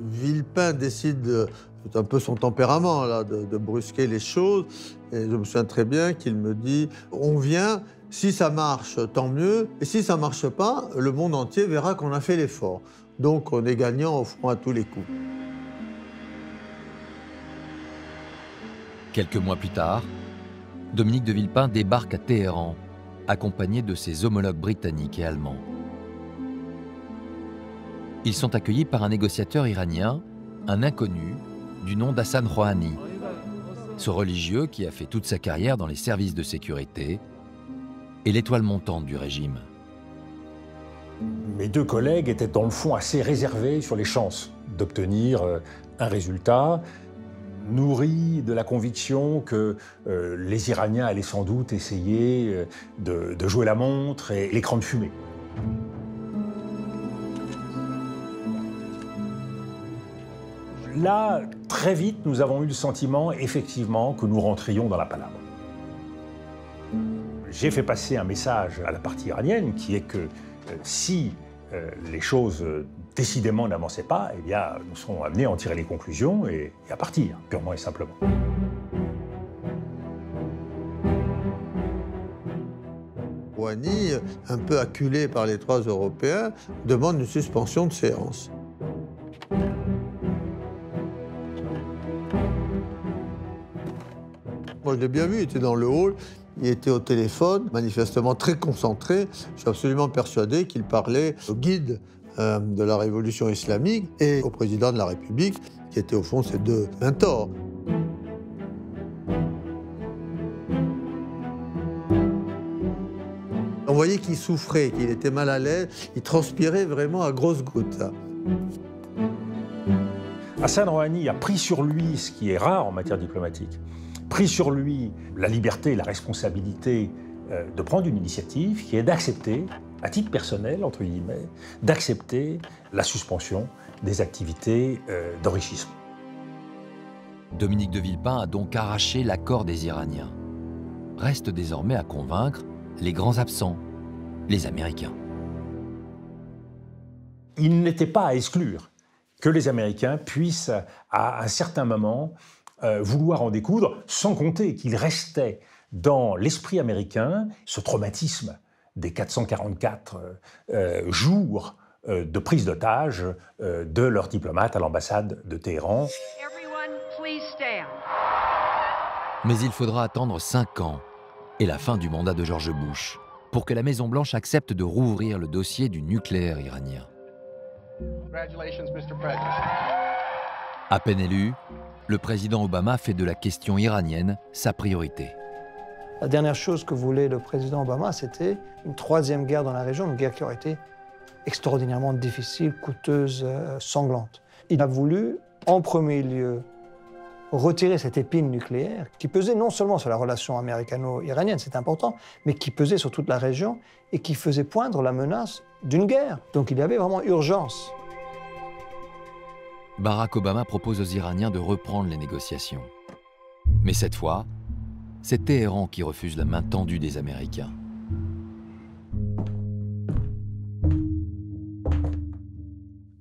Villepin décide, c'est un peu son tempérament là, de brusquer les choses. Et je me souviens très bien qu'il me dit « On vient, si ça marche, tant mieux. Et si ça ne marche pas, le monde entier verra qu'on a fait l'effort. Donc on est gagnant au fond à tous les coups. » Quelques mois plus tard, Dominique de Villepin débarque à Téhéran, accompagné de ses homologues britanniques et allemands. Ils sont accueillis par un négociateur iranien, un inconnu, du nom d'Hassan Rouhani. Ce religieux qui a fait toute sa carrière dans les services de sécurité et l'étoile montante du régime. Mes 2 collègues étaient dans le fond assez réservés sur les chances d'obtenir un résultat, nourris de la conviction que les Iraniens allaient sans doute essayer de jouer la montre et l'écran de fumée. Là, très vite, nous avons eu le sentiment, effectivement, que nous rentrions dans la palabre. J'ai fait passer un message à la partie iranienne qui est que si les choses décidément n'avançaient pas, eh bien, nous serons amenés à en tirer les conclusions et à partir, purement et simplement. Rouhani, un peu acculé par les 3 Européens, demande une suspension de séance. Moi, je l'ai bien vu, il était dans le hall, il était au téléphone, manifestement très concentré. Je suis absolument persuadé qu'il parlait au guide de la révolution islamique et au président de la République, qui étaient au fond ses 2 mentors. On voyait qu'il souffrait, qu'il était mal à l'aise, il transpirait vraiment à grosses gouttes. Hassan Rouhani a pris sur lui ce qui est rare en matière diplomatique, pris sur lui la liberté, la responsabilité de prendre une initiative qui est d'accepter, à titre personnel, entre guillemets, d'accepter la suspension des activités d'enrichissement. Dominique de Villepin a donc arraché l'accord des Iraniens. Reste désormais à convaincre les grands absents, les Américains. Il n'était pas à exclure que les Américains puissent, à un certain moment, vouloir en découdre, sans compter qu'il restait dans l'esprit américain ce traumatisme des 444 jours de prise d'otage de leurs diplomates à l'ambassade de Téhéran. Mais il faudra attendre 5 ans et la fin du mandat de George Bush pour que la Maison-Blanche accepte de rouvrir le dossier du nucléaire iranien. À peine élu, le président Obama fait de la question iranienne sa priorité. La dernière chose que voulait le président Obama, c'était une 3e guerre dans la région, une guerre qui aurait été extraordinairement difficile, coûteuse, sanglante. Il a voulu, en premier lieu, retirer cette épine nucléaire qui pesait non seulement sur la relation américano-iranienne, c'est important, mais qui pesait sur toute la région et qui faisait poindre la menace d'une guerre. Donc il y avait vraiment urgence. Barack Obama propose aux Iraniens de reprendre les négociations. Mais cette fois, c'est Téhéran qui refuse la main tendue des Américains.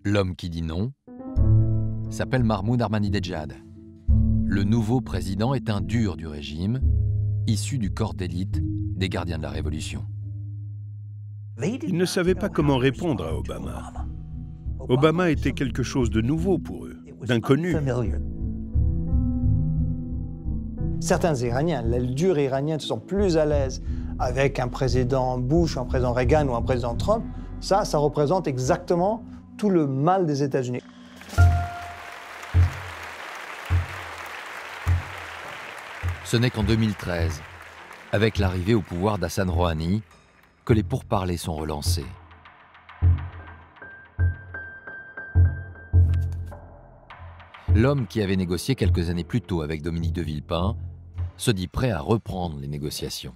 L'homme qui dit non s'appelle Mahmoud Ahmadinejad. Le nouveau président est un dur du régime, issu du corps d'élite des gardiens de la Révolution. Ils ne savaient pas comment répondre à Obama. Obama était quelque chose de nouveau pour eux, d'inconnu. Certains Iraniens, l'aile dure iranienne, se sont plus à l'aise avec un président Bush, un président Reagan ou un président Trump. Ça représente exactement tout le mal des États-Unis. Ce n'est qu'en 2013, avec l'arrivée au pouvoir d'Hassan Rouhani, que les pourparlers sont relancés. L'homme qui avait négocié quelques années plus tôt avec Dominique de Villepin se dit prêt à reprendre les négociations.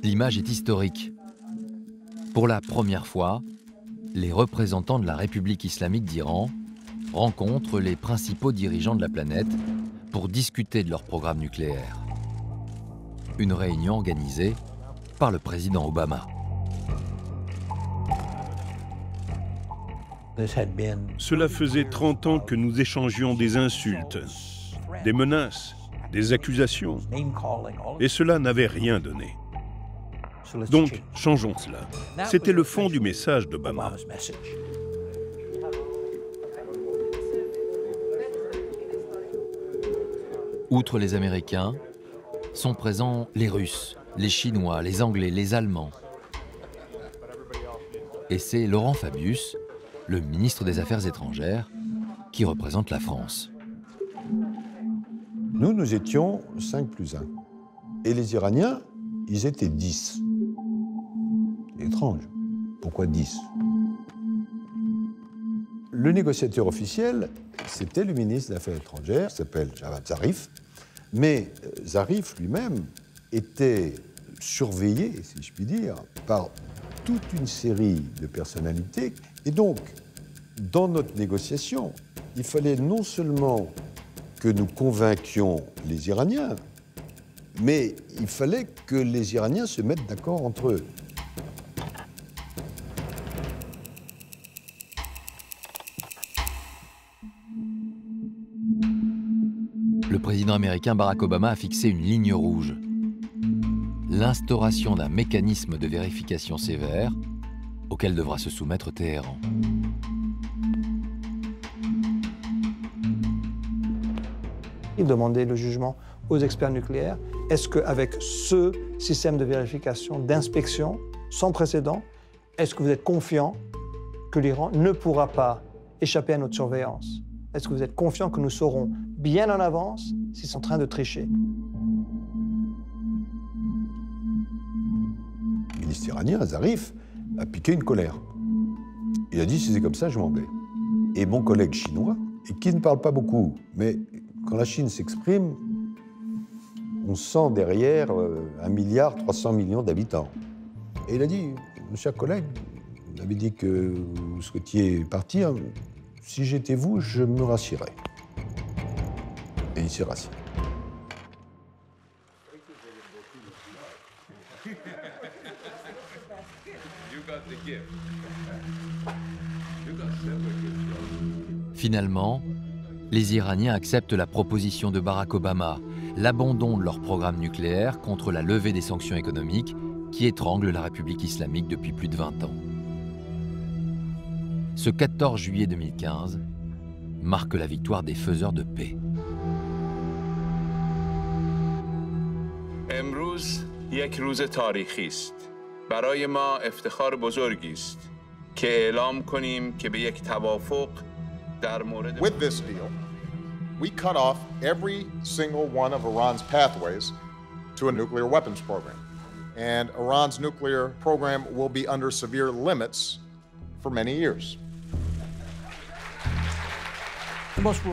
L'image est historique. Pour la première fois, les représentants de la République islamique d'Iran rencontrent les principaux dirigeants de la planète pour discuter de leur programme nucléaire. Une réunion organisée par le président Obama. Cela faisait 30 ans que nous échangions des insultes, des menaces, des accusations, et cela n'avait rien donné. Donc, changeons cela. C'était le fond du message d'Obama. Outre les Américains, sont présents les Russes, les Chinois, les Anglais, les Allemands. Et c'est Laurent Fabius, le ministre des Affaires étrangères, qui représente la France. Nous étions 5+1. Et les Iraniens, ils étaient 10. Étrange. Pourquoi 10 ? Le négociateur officiel, c'était le ministre des Affaires étrangères, qui s'appelle Javad Zarif, mais Zarif lui-même était surveillé, si je puis dire, par toute une série de personnalités. Et donc, dans notre négociation, il fallait non seulement que nous convainquions les Iraniens, mais il fallait que les Iraniens se mettent d'accord entre eux. Le président américain Barack Obama a fixé une ligne rouge. L'instauration d'un mécanisme de vérification sévère auquel devra se soumettre Téhéran. Il demandait le jugement aux experts nucléaires. Est-ce qu'avec ce système de vérification, d'inspection sans précédent, est-ce que vous êtes confiant que l'Iran ne pourra pas échapper à notre surveillance? Est-ce que vous êtes confiant que nous saurons bien en avance s'ils sont en train de tricher? Le ministre iranien, Zarif, a piqué une colère. Il a dit, si c'est comme ça, je m'en vais. Et mon collègue chinois, et qui ne parle pas beaucoup, mais quand la Chine s'exprime, on sent derrière 1,3 milliard d'habitants. Et il a dit, mon cher collègue, vous avez dit que vous souhaitiez partir, si j'étais vous, je me rassierais. Et il s'est rassié. Finalement, les Iraniens acceptent la proposition de Barack Obama, l'abandon de leur programme nucléaire contre la levée des sanctions économiques qui étranglent la République islamique depuis plus de 20 ans. Ce 14 juillet 2015 marque la victoire des faiseurs de paix. امروز یک روز تاریخی است. برای ما افتخار بزرگی است که اعلام کنیم که به یک توافق در مورد With this deal, we cut off every single one of Iran's pathways to a nuclear weapons program. And Iran's nuclear program will be under severe limits for many years.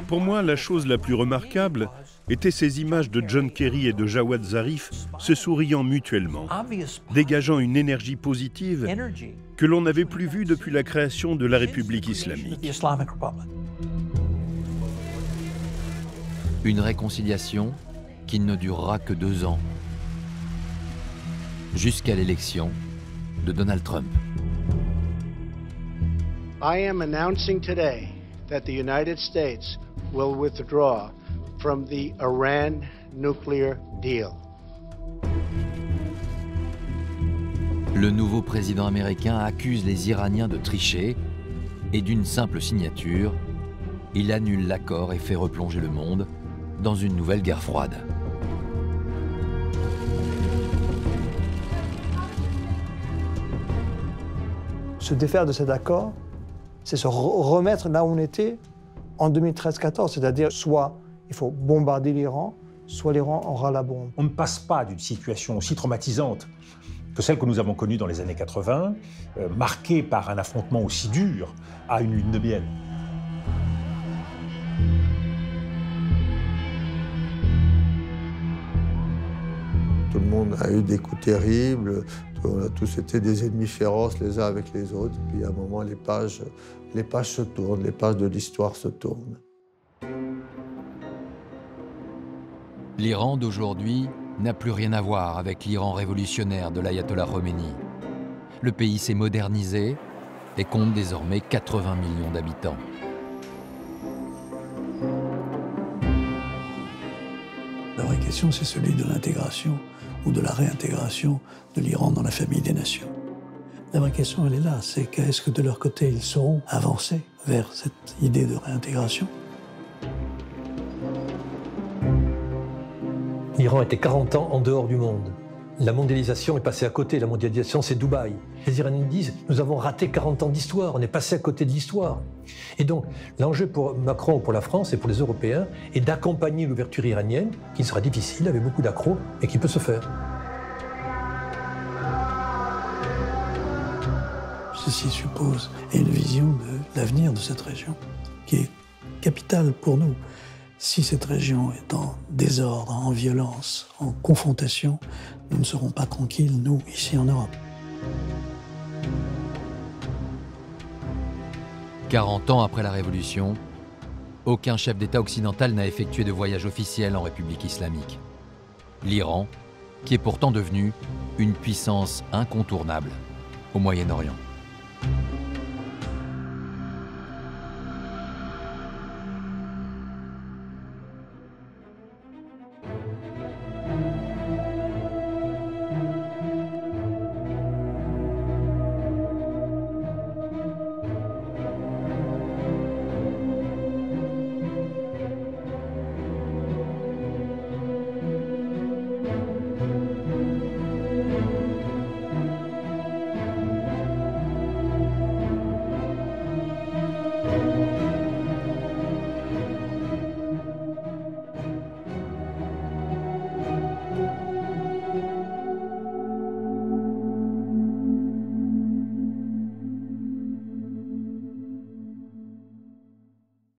Pour moi, la chose la plus remarquable étaient ces images de John Kerry et de Jawad Zarif se souriant mutuellement, dégageant une énergie positive que l'on n'avait plus vue depuis la création de la République islamique. Une réconciliation qui ne durera que 2 ans, jusqu'à l'élection de Donald Trump. I am announcing today that the United States will withdraw from the Iran nuclear deal. Le nouveau président américain accuse les Iraniens de tricher et d'une simple signature, il annule l'accord et fait replonger le monde dans une nouvelle guerre froide. Se défaire de cet accord, c'est se remettre là où on était en 2013-14, c'est-à-dire soit il faut bombarder l'Iran, soit l'Iran aura la bombe. On ne passe pas d'une situation aussi traumatisante que celle que nous avons connue dans les années 80, marquée par un affrontement aussi dur, à une lune de miel. Tout le monde a eu des coups terribles, on a tous été des ennemis féroces les uns avec les autres. Puis à un moment, les pages se tournent, les pages de l'histoire se tournent. L'Iran d'aujourd'hui n'a plus rien à voir avec l'Iran révolutionnaire de l'ayatollah Khomeini. Le pays s'est modernisé et compte désormais 80 millions d'habitants. La vraie question, c'est celui de l'intégration ou de la réintégration de l'Iran dans la famille des nations. La vraie question, elle est là, c'est qu'est-ce que de leur côté, ils sauront avancer vers cette idée de réintégration? L'Iran était 40 ans en dehors du monde. La mondialisation est passée à côté. La mondialisation, c'est Dubaï. Les Iraniens disent, nous avons raté 40 ans d'histoire, on est passé à côté de l'histoire. Et donc, l'enjeu pour Macron, pour la France et pour les Européens est d'accompagner l'ouverture iranienne, qui sera difficile, avec beaucoup d'accros, et qui peut se faire. ceci suppose et une vision de l'avenir de cette région, qui est capitale pour nous. Si cette région est en désordre, en violence, en confrontation, nous ne serons pas tranquilles, nous, ici en Europe. 40 ans après la Révolution, aucun chef d'État occidental n'a effectué de voyage officiel en République islamique. L'Iran, qui est pourtant devenu une puissance incontournable au Moyen-Orient.